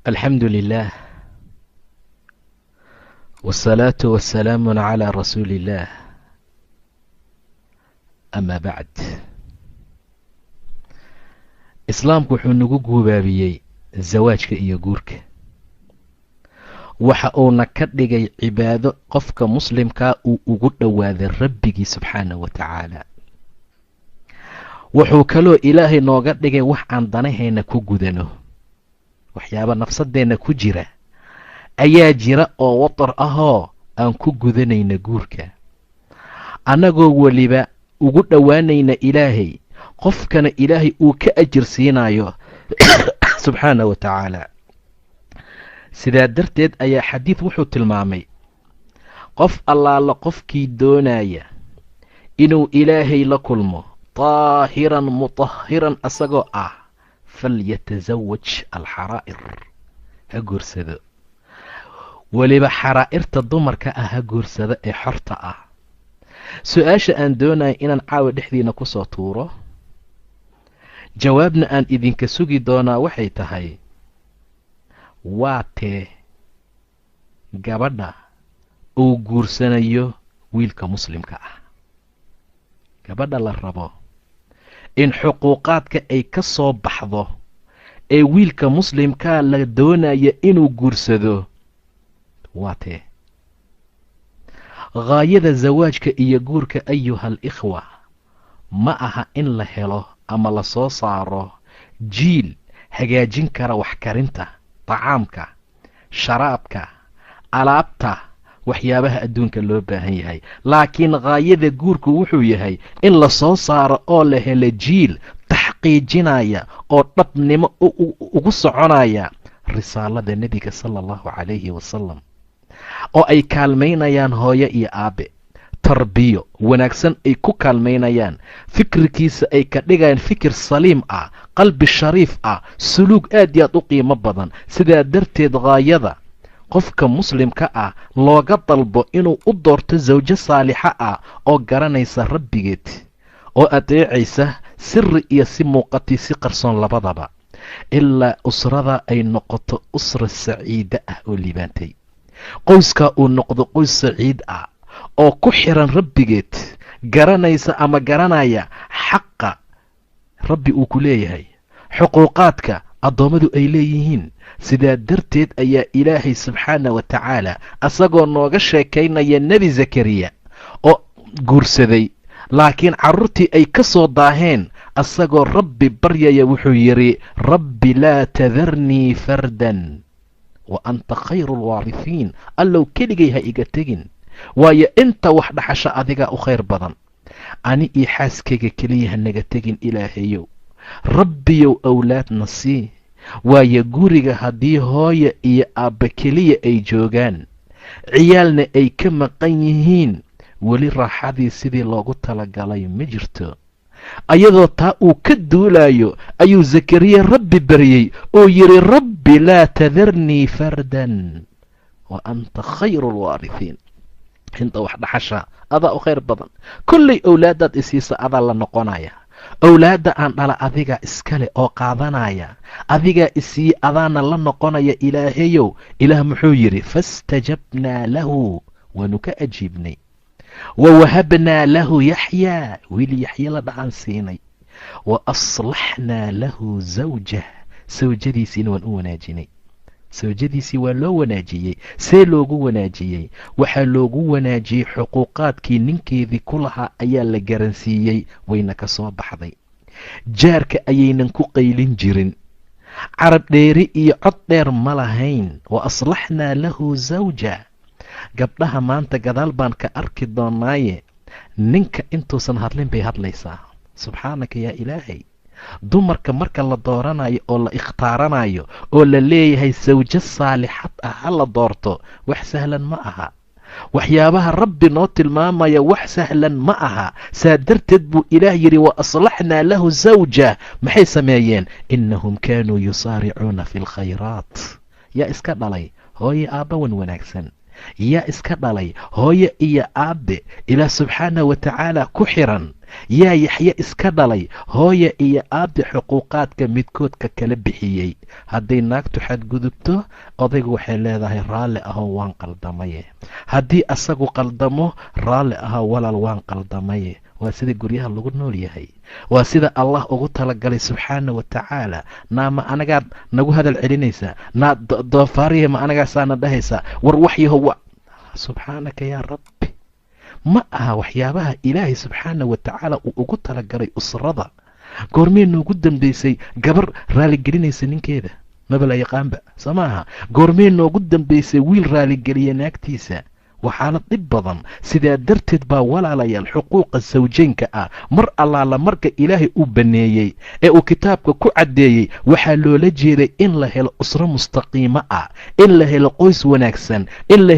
الحمد لله والصلاة والسلام على رسول الله أما بعد islaamku wuxuu nagu guubaabiyey zawaajka iyo guurka waxa uuna ka dhigay cibaado qofka muslimkaa uu ugu dhowaaday rabbigii subxaanahu wa tacaala wuxuu kaloo ilaahay nooga dhigay wax aan danahayna ku gudano waxyaaba nafsadeenna ku jira ayaa jira oo watar ahoo aan ku gudanayna guurka annagoo weliba ugu dhowaanayna ilaahay qofkana ilaahay uu ka ajir siinayo subxaanahu wa tacaala sidaa darteed ayaa xadiid wuxuu tilmaamay qof allaala qofkii doonaya inuu ilaahay la kulmo طaahiran mutahiran asagoo ah falyatasawaj alxaraa'ir ha guursado weliba xaraa'irta dumarka ah ha guursado ee xorta ah su-aasha aan doonaya inaan caawa dhexdiina ku soo tuuro jawaabna aan idinka sugi doonaa waxay tahay waa tee gabadha uu guursanayo wiilka muslimka ah gabadha la rabo in xuquuqaadka ay ka soo baxdo ee wiilka muslimkaa la doonaya inuu guursado waa tee ghaayada zawaajka iyo guurka ayuha alikhwa ma aha in la helo ama la soo saaro jiil hagaajin kara wax karinta tacaamka sharaabka alaabta waxyaabaha adduunka loo baahan yahay laakiin ghaayada guurku wuxuu yahay in la soo saaro oo la helo jiil taxqiijinaya oo dhabnimo ugu soconaya risaalada nebiga sala allahu calayhi wasalam oo ay kaalmaynayaan hooyo iyo aabe tarbiyo wanaagsan ay ku kaalmaynayaan fikirkiisa ay ka dhigayaan fikir saliim ah qalbi shariif ah suluug aad iyo aad u qiimo badan sidaa darteed ghaayada qofka muslimka ah looga dalbo inuu u doorto zawjo saalixa ah oo garanaysa rabbigeed oo adeecaysa siri iyo si muuqatii si qarsoon labadaba ilaa usrada ay noqoto usra saciida ah oo liibaantay qoyskaa uu noqdo qoys saciid ah oo ku xiran rabbigeed garanaysa ama garanaya xaqa rabbi uu ku leeyahay xuquuqaadka addoommadu ay leeyihiin sidaa darteed ayaa ilaahay subxaana wa tacaala asagoo nooga sheekaynaya nebi zakariya oo guursaday laakiin carruurtii ay ka soo daaheen asagoo rabbi baryaya wuxuu yidhi rabbi laa tadarnii fardan wa anta khayru alwaarihiin allow keligay ha iga tegin waayo inta wax dhaxasho adigaa u khayr badan ani iyo xaaskayga keliya ha naga tegin ilaahayow rabbiyow awlaadna sii waayo guriga haddii hooya iyo aabba keliya ay joogaan ciyaalna ay ka maqan yihiin weli raaxadii sidii loogu talagalay ma jirto ayadoo taa uu ka duulayo ayuu zakariya rabbi baryey oo yidhi rabbi laa tadarnii fardan wa anta khayru alwaarihiin inta wax dhaxasha adaa u khayr badan kollay owlaadaad isiisa adaa la noqonaya owlaadda aan dhala adigaa iskale oo qaadanaya adigaa isiiye adaana la noqonaya ilaahayow ilaah muxuu yidhi faistajabnaa lahu waanu ka ajiibnay wawahabnaa lahu yaxyaa wiil yaxye la dhacan siinay wa aslaxnaa lahu zawjah sawjadiisiina waan u wanaajinay sawjadiisii waa loo wanaajiyey see loogu wanaajiyey waxaa loogu wanaajiyey xuquuqaadkii ninkeedii ku lahaa ayaa la garansiiyey wayna ka soo baxday jaarka ayaynan ku qaylin jirin carab dheeri iyo cod dheer ma lahayn wa aslaxnaa lahu zawja gabdhaha maanta gadaal baan ka arki doonaaye ninka intuusan hadlin bay hadlaysaa subxaanaka yaa ilaahay dumarka marka la dooranayo oo la ikhtaaranayo oo la leeyahay sawjo saalixad ah ha la doorto wax sahlan ma aha waxyaabaha rabbi noo tilmaamaya wax sahlan ma aha saa darteed buu ilaah yidhi wa aslaxnaa lahu zawja maxay sameeyeen innahum kaanuu yusaaricuuna fi lkhayraat yaa iska dhalay hooye aabbawan wanaagsan yaa iska dhalay hooye iyo aabbe ilaah subxaanah wa tacaala ku xiran yaa yaxye iska dhalay hooya iyo aabbi xuquuqaadka midkoodka kala bixiyey. hadday naagtu xadgudubto odaygu waxay leedahay raalli ahow waan qaldamaye. haddii asagu qaldamo raalli ahow walaal waan qaldamaye. waa sida guryaha lagu nool yahay. waa sida allah ugu talagalay subxaana wa tacaala. naama anagaad nagu hadal celinaysaa, naa doofaariya ma anagaasaana dhahaysaa, war waxyahow subxaanaka yaa rabbi. ma aha waxyaabaha ilaahay subxaana wa tacaala uu ugu talagalay usrada. goormee noogu dambaysay gabar raaligelinaysa ninkeeda? maba la yaqaanba soo maaha. goormee noogu dambaysay wiil raaligeliya naagtiisa? waa xaalad dhib badan. sidaa darteed baa walaalayaal xuquuqa sawjeynka ah mar allaala marka ilaahay uu baneeyey ee uu kitaabka ku caddeeyey waxaa loola jeeday in la helo usro mustaqiimo ah, in la helo qoys wanaagsan, in la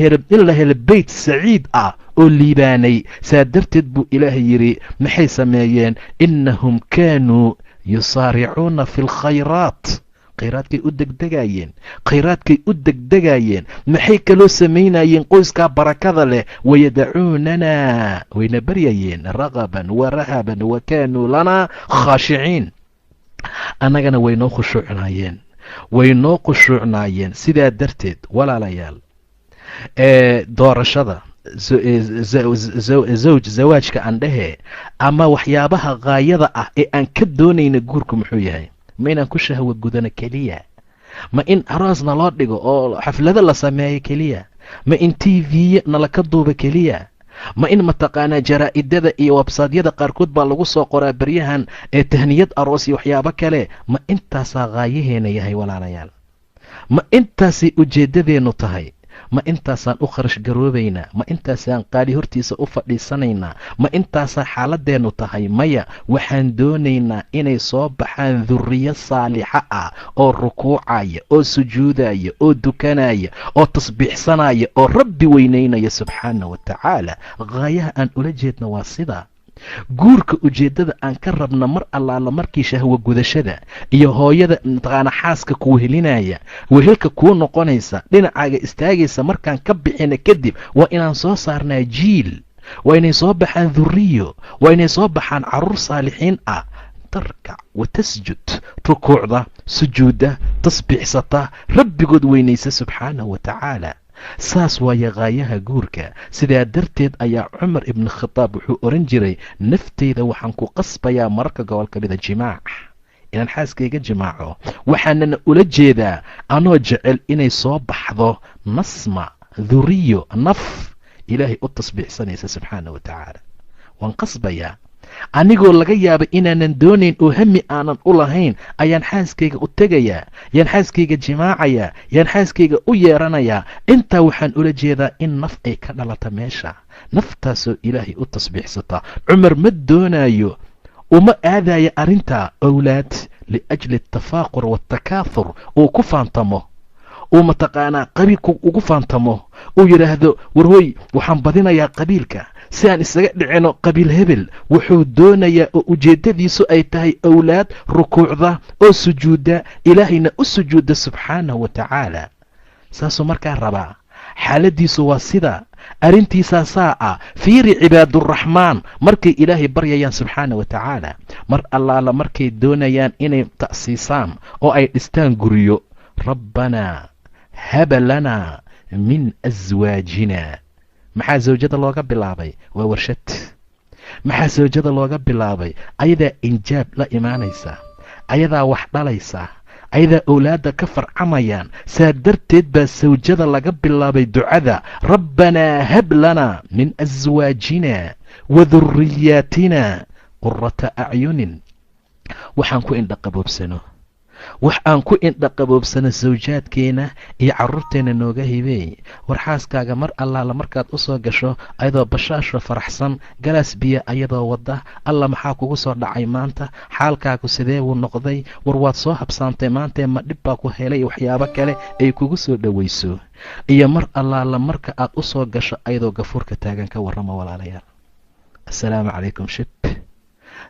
helo beyt saciid ah oo liibaanay. saa darteed buu ilaahay yidhi maxay sameeyeen? innahum kaanuu yusaaricuuna fi lkhayraat. khayraadkay u degdegayeen. maxay kaloo samaynayeen? qoyskaa barakada leh. wayadacuunanaa, wayna baryayeen ragaban wa rahaban wa kaanuu lanaa khaashiciin. annagana waynoo khushuucnaayeen. sidaa darteed walaalayaal doorashada zawaajka aan dhehee ama waxyaabaha gaayada ah ee aan ka doonayna guurku muxuu yahay? ma inaan ku shahwo gudano keliya? ma in aroosna loo dhigo oo xaflado la sameeyo keliya? ma in tv nala ka duuba keliya? ma in mataqaanaa jaraa'idada iyo websaadyada qaarkood baa lagu soo qoraa baryahan ee tahniyad aroos iyo waxyaabo kale? ma intaasaa gaayaheena yahay walaalayaal? ma intaasay ujeeddadeennu tahay? ma intaasaan u kharash garoobaynaa? ma intaasaan qaali hortiisa u fadhiisanaynaa? ma intaasaa xaaladeennu tahay? maya, waxaan doonaynaa inay soo baxaan duriyo saalixa ah oo rukuucaya, oo sujuudaya, oo dukanaya, oo tasbiixsanaya, oo rabbi weynaynaya subxaana wa tacaala. gaayaha aan ula jeedna waa sidaa. guurka ujeeddada aan ka rabna mar allaala markii shahwo gudashada iyo hooyada mataqaana xaaska kuu helinaya, wehelka kuu noqonaysa, dhinacaaga istaagaysa markaan ka bixina kadib waa inaan soo saarnaa jiil, waa inay soo baxaan duriyo, waa inay soo baxaan caruur saalixiin ah. tarkac wa tasjud, rukuucda, sujuudda, tasbiixsata, rabbigood weynaysa subxaana wa tacaala. saas waaye gaayaha guurka. sidaa darteed ayaa cumar ibni khitaab wuxuu oran jiray nafteyda waxaan ku qasbayaa mararka gobol ka mida jimaac, inaan xaaskayga jimaaco. waxaanana ula jeedaa anoo jecel inay soo baxdo nasma, duriyo, naf ilaahay u tasbiixsanaysa subxaana wa tacaala. waan qasbayaa anigoo laga yaaba inaanan doonayn oo hami aanan u lahayn ayaan xaaskayga u tegayaa, yaan xaaskayga jimaacayaa, yaan xaaskayga u yeeranayaa. intaa waxaan ula jeedaa in naf ay ka dhalata meesha, naftaasoo ilaahay u tasbiixsata. cumar ma doonayo, uma aadaya arrintaa owlaad liajli atafaaqur waatakaathur uu ku faantamo, uu mataqaanaa qabiilku ugu faantamo, uu yidhaahdo warhoy waxaan badinayaa qabiilka si aan isaga dhicino qabiil hebel. wuxuu doonayaa oo ujeeddadiisu ay tahay owlaad rukuucda oo sujuudda, ilaahayna u sujuudda subxaanahu wa tacaala. saasuu markaa rabaa. xaaladiisu waa sida, arrintiisaasaa ah. fiiri cibaaduraxmaan markay ilaahay baryayaan subxaana wa tacaala, mar allaala markay doonayaan inay ta'siisaan oo ay dhistaan guryo, rabbanaa haba lanaa min aswaajina. maxaa zawjada looga bilaabay? waa warshad. maxaa zawjada looga bilaabay? ayadaa injaab la imaanaysa, ayadaa wax dhalaysa, ayadaa owlaadda ka farcamayaan. saa darteed baa sawjada laga bilaabay ducada, rabbanaa hab lanaa min aswaajina wa duriyaatina qurata acyunin. waxaan ku indhaqaboobsano, wax aan ku indhaqaboobsano sawjaadkeena iyo carruurteenna nooga hibeey. war xaaskaaga mar allaala markaad u soo gasho ayadoo bashaasho faraxsan, galaas biyo ayadoo wadda, alla maxaa kugu soo dhacay maanta? xaalkaagu sidee buu noqday? war waad soo habsaantay maantee ma dhib baa ku helay? waxyaabo kale ay kugu soo dhowayso. iyo mar allaala marka aad u soo gasho ayadoo gafuurka taagan ka warramo walaalayaal. assalaamu calaykum shib,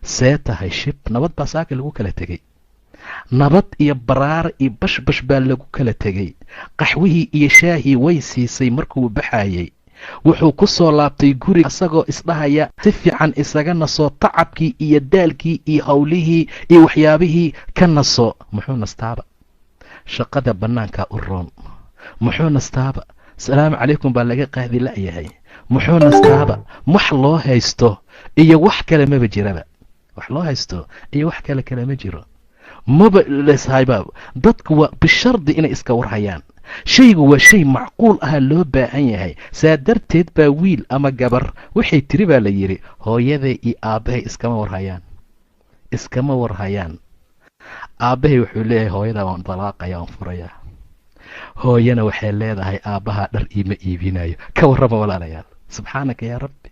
see tahay shib? nabad baa saaka lagu kala tegey, nabad iyo baraar iyo bashbash baa lagu kala tegey. qaxwihii iyo shaahii way siisay markuu baxayey, wuxuu ku soo laabtay guriga isagoo isdhahaya si fiican isaga naso tacabkii iyo daalkii iyo howlihii iyo waxyaabihii ka naso. muxuu nastaaba? shaqada bannaankaa u roon. muxuu nastaaba? salaamu calaykum baa laga qaadi la'yahay. muxuu nastaaba? wax loo haysto iyo wax kale maba jiraba. wax loo haysto iyo wax kale ma jiro. maba leshayba. dadku waa bishardi inay iska warhayaan. shaygu waa shay macquul aha loo baahan yahay. saa darteed baa wiil ama gabar waxay tiri baa la yidhi hooyaday iyo aabbahay iskama warhayaan. aabbahay wuxuu leeyahay hooyadaa waan dalaaqaya, waan furayaa. hooyana waxay leedahay aabbahaa dhar iima iibinayo. ka warrama walaalayaal. subxaanaka yaa rabbi.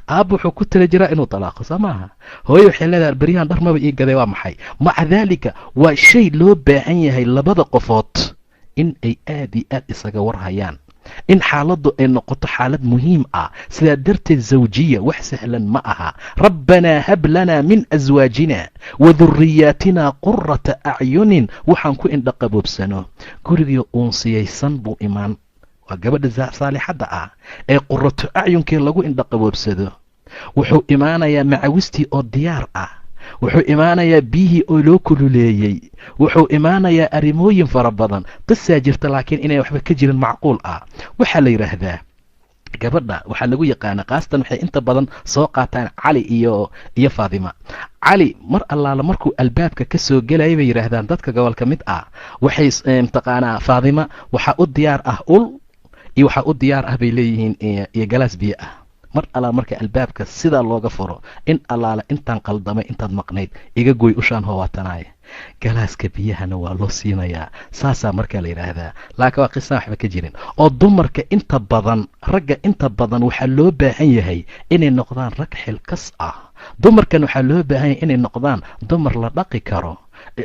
aabba wuxuu ku tala jiraa inuu dalaaqo soo maaha. hooye waxay leedahay beryahan dhar maba ii gaday. waa maxay? maca daalika waa shay loo baahan yahay labada qofood in ay aad iyo aad isaga warhayaan, in xaaladdu ay noqoto xaalad muhiim ah. sidaa darteed zawjiya wax sahlan ma aha. rabbanaa hab lanaa min aswaajina wa duriyaatina qurata acyunin. waxaan ku indhaqaboobsano gurigii uunsiyaysan buu imaan. waa gabadha saalixadda ah ee qurato acyunkii lagu indhaqaboobsado. wuxuu imaanayaa macawistii oo diyaar ah. wuxuu imaanayaa biyihii oo loo kululeeyey. wuxuu imaanayaa arrimooyin fara badan. qisaa jirta laakiin inay waxba ka jirin macquul ah. waxaa la yidhaahdaa gabadha waxaa lagu yaqaana khaasatan waxay inta badan soo qaataan cali iyo faadima. cali mar allaala markuu albaabka ka soo gelaya bay yidhaahdaan dadka gobolka mid ah. waxay mataqaanaa faadima waxaa u diyaar ah ul iyo waxaa u diyaar ah bay leeyihiin iyo galaas biyo ah. mar allaala marka albaabka sidaa looga furo in allaala intaan qaldamay intaad maqnayd iga goy ushaan hoowaatanaaya. galaaska biyahana waa loo siinayaa. saasaa markaa la yidhaahdaa. laakiin waa qisaan waxba ka jirin. oo dumarka inta badan ragga inta badan waxaa loo baahan yahay inay noqdaan rag xilkas ah. dumarkan waxaa loo baahan yahay inay noqdaan dumar la dhaqi karo,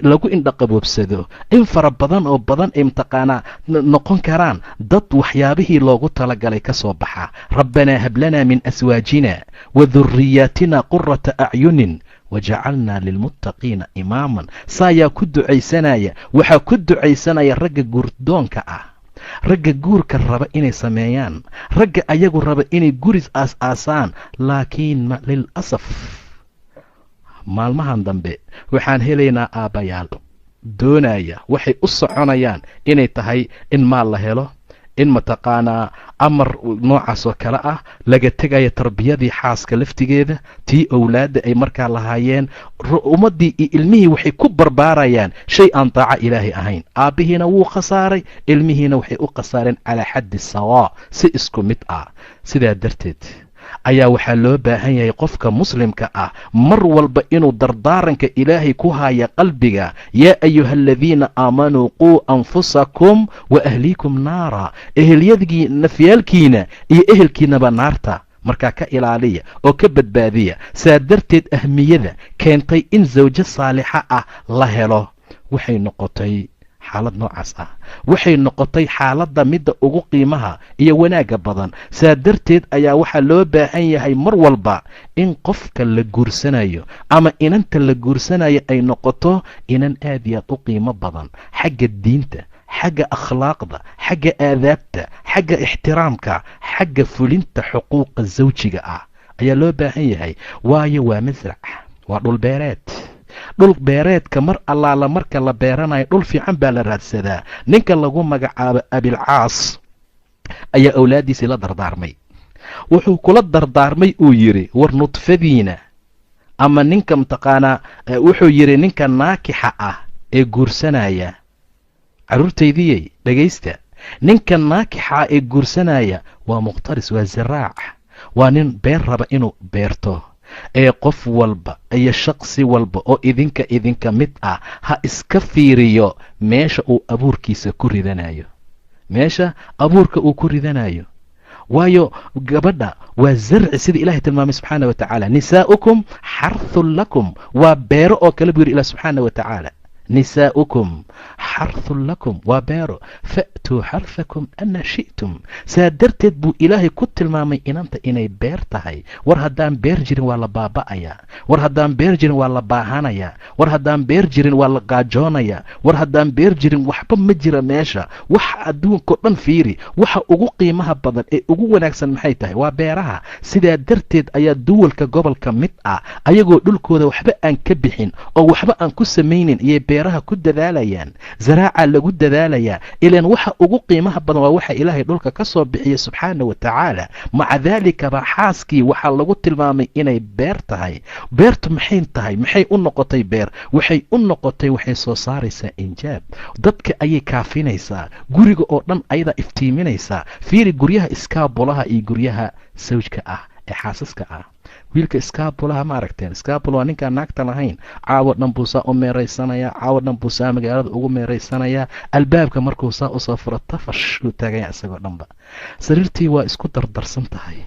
lagu indhaqaboobsado. in fara badan oo badan ay mataqaanaa noqon karaan dad waxyaabihii loogu talagalay ka soo baxa. rabbanaa hab lanaa min aswaajina wa duriyaatina qurata acyunin wajacalnaa lilmuttaqiina imaaman. saayaa ku ducaysanaya. waxaa ku ducaysanaya ragga guurdoonka ah, ragga guurka raba inay sameeyaan, ragga ayagu raba inay guris aas-aasaan. laakiin lilasaf maalmahan dambe waxaan helaynaa aabbayaal doonaya waxay u soconayaan inay tahay in maal la helo, in mataqaanaa amar noocaas oo kale ah laga tegaya tarbiyadii xaaska laftigeeda, tii owlaadda ay markaa lahaayeen. ummaddii iyo ilmihii waxay ku barbaarayaan shay aan daaca ilaahay ahayn. aabbihiina wuu khasaaray, ilmihiina waxay u khasaareen calaa xaddi sawaa, si isku mid ah. sidaa darteed ayaa waxaa loo baahan yahay qofka muslimka ah mar walba inuu dardaaranka ilaahay ku haya qalbiga. yaa ayuha aladiina aamanuu quu anfusakum wa ahliikum naara. nafyaalkiina iyo ehelkiinaba naarta markaa ka ilaaliya oo ka badbaadiya. saa darteed ahmiyada keentay in zawjo saalixa ah la helo waxay noqotay xaalad noocaas ah. waxay noqotay xaaladda midda ugu qiimaha iyo wanaagga badan. saa darteed ayaa waxaa loo baahan yahay mar walba in qofka la guursanayo ama inanta la guursanayo ay noqoto inan aad iyo aad u qiimo badan xagga diinta, xagga akhlaaqda, xagga aadaabta, xagga ixtiraamka, xagga fulinta xuquuqa zawjiga ah ayaa loo baahan yahay. waayo waa masrac, waa dhulbeereed. dhul beereedka mar allaala marka la beeranayo dhul fiican baa la raadsadaa. ninka lagu magacaabo abilcaas ayaa awlaaddiisii la dardaarmay. wuxuu kula dardaarmay uu yidhi war nudfadiina ama ninka mataqaanaa wuxuu yidhi ninka naakixa ah ee guursanaya, carruurtaydiyey dhegaysta, ninka naakixa ee guursanaya waa muqtaris, waa ziraac, waa nin beer raba inuu beerto. ee qof walba iyo shaqsi walba oo idinka mid ah ha iska fiiriyo meesha uu abuurkiisa ku ridanayo, meesha abuurka uu ku ridanayo. waayo gabadha waa zarci sida ilaahay tilmaamay subxaana wa tacaala. nisaa'ukum xarthun lakum, waa beero oo kale buu yidhi ilah subxaana wa tacaala. nisaa'ukum xarthun lakum waa beero fa'tuu xarthakum ana shi'tum saa darteed buu ilaahay ku tilmaamay inanta inay beer tahay. war haddaan beer jirin waa la baaba'ayaa, war haddaan beer jirin waa la baahanayaa, war haddaan beer jirin waa la qaajoonayaa, war haddaan beer jirin waxba ma jira meesha. waxa adduunkao dhan fiiri, waxa ugu qiimaha badan ee ugu wanaagsan maxay tahay? waa beeraha. sidaa darteed ayaa duwalka gobolka mid ah ayagoo dhulkooda waxba aan ka bixin oo waxba aan ku samaynin iyay beeraha ku dadaalayaan, zaraaca lagu dadaalayaa. ilaan waxa ugu qiimaha badan waa waxa ilaahay dhulka ka soo bixiya subxaana wa tacaala. maca daalikaba xaaskii waxaa lagu tilmaamay inay beer tahay. beertu maxay tahay? maxay u noqotay beer? waxay u noqotay, waxay soo saaraysaa injaab, dadka ayay kaafinaysaa, guriga oo dhan ayadaa iftiiminaysaa. fiiri guryaha iskaabulaha iyo guryaha sawjka ah ee xaasaska ah. wiilka iskaabulaha ma aragteen? iskaabula waa ninkaan naagta lahayn. caawo dhan buu saa u meeraysanayaa, caawo dhan buu saa magaalada ugu meeraysanayaa. albaabka markuu saa usoo furo tafash uu taagaya isagoo dhanba. sariirtii waa isku dardarsan tahay,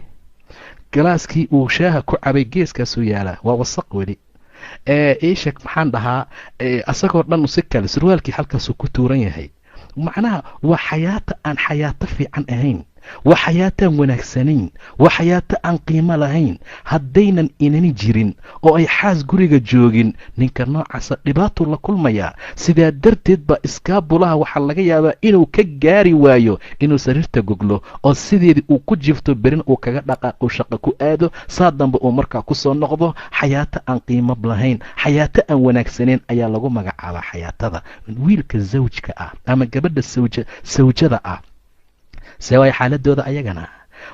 galaaskii uu shaaha ku cabay geeskaasuu yaalaa, waa wasaq weli. iisheg maxaan dhahaa, asagoo dhan si kale surwaalkii halkaasuu ku tuuran yahay. macnaha waa xayaato aan xayaato fiican ahayn, waa xayaataan wanaagsanayn, waa xayaato aan qiimo lahayn. haddaynan inani jirin oo ay xaas guriga joogin, ninka noocaasa dhibaatuu la kulmayaa. sidaa darteed baa iskaabulaha waxaa laga yaabaa inuu ka gaari waayo inuu sariirta goglo oo sideedii uu ku jifto berin uu kaga dhaqaaqo shaqo ku aado, saa dambe uu markaa kusoo noqdo. xayaato aan qiimo lahayn, xayaato aan wanaagsanayn ayaa lagu magacaabaa xayaatada. wiilka zawjka ah ama gabadha sawjada ah see waay xaaladooda ayagana?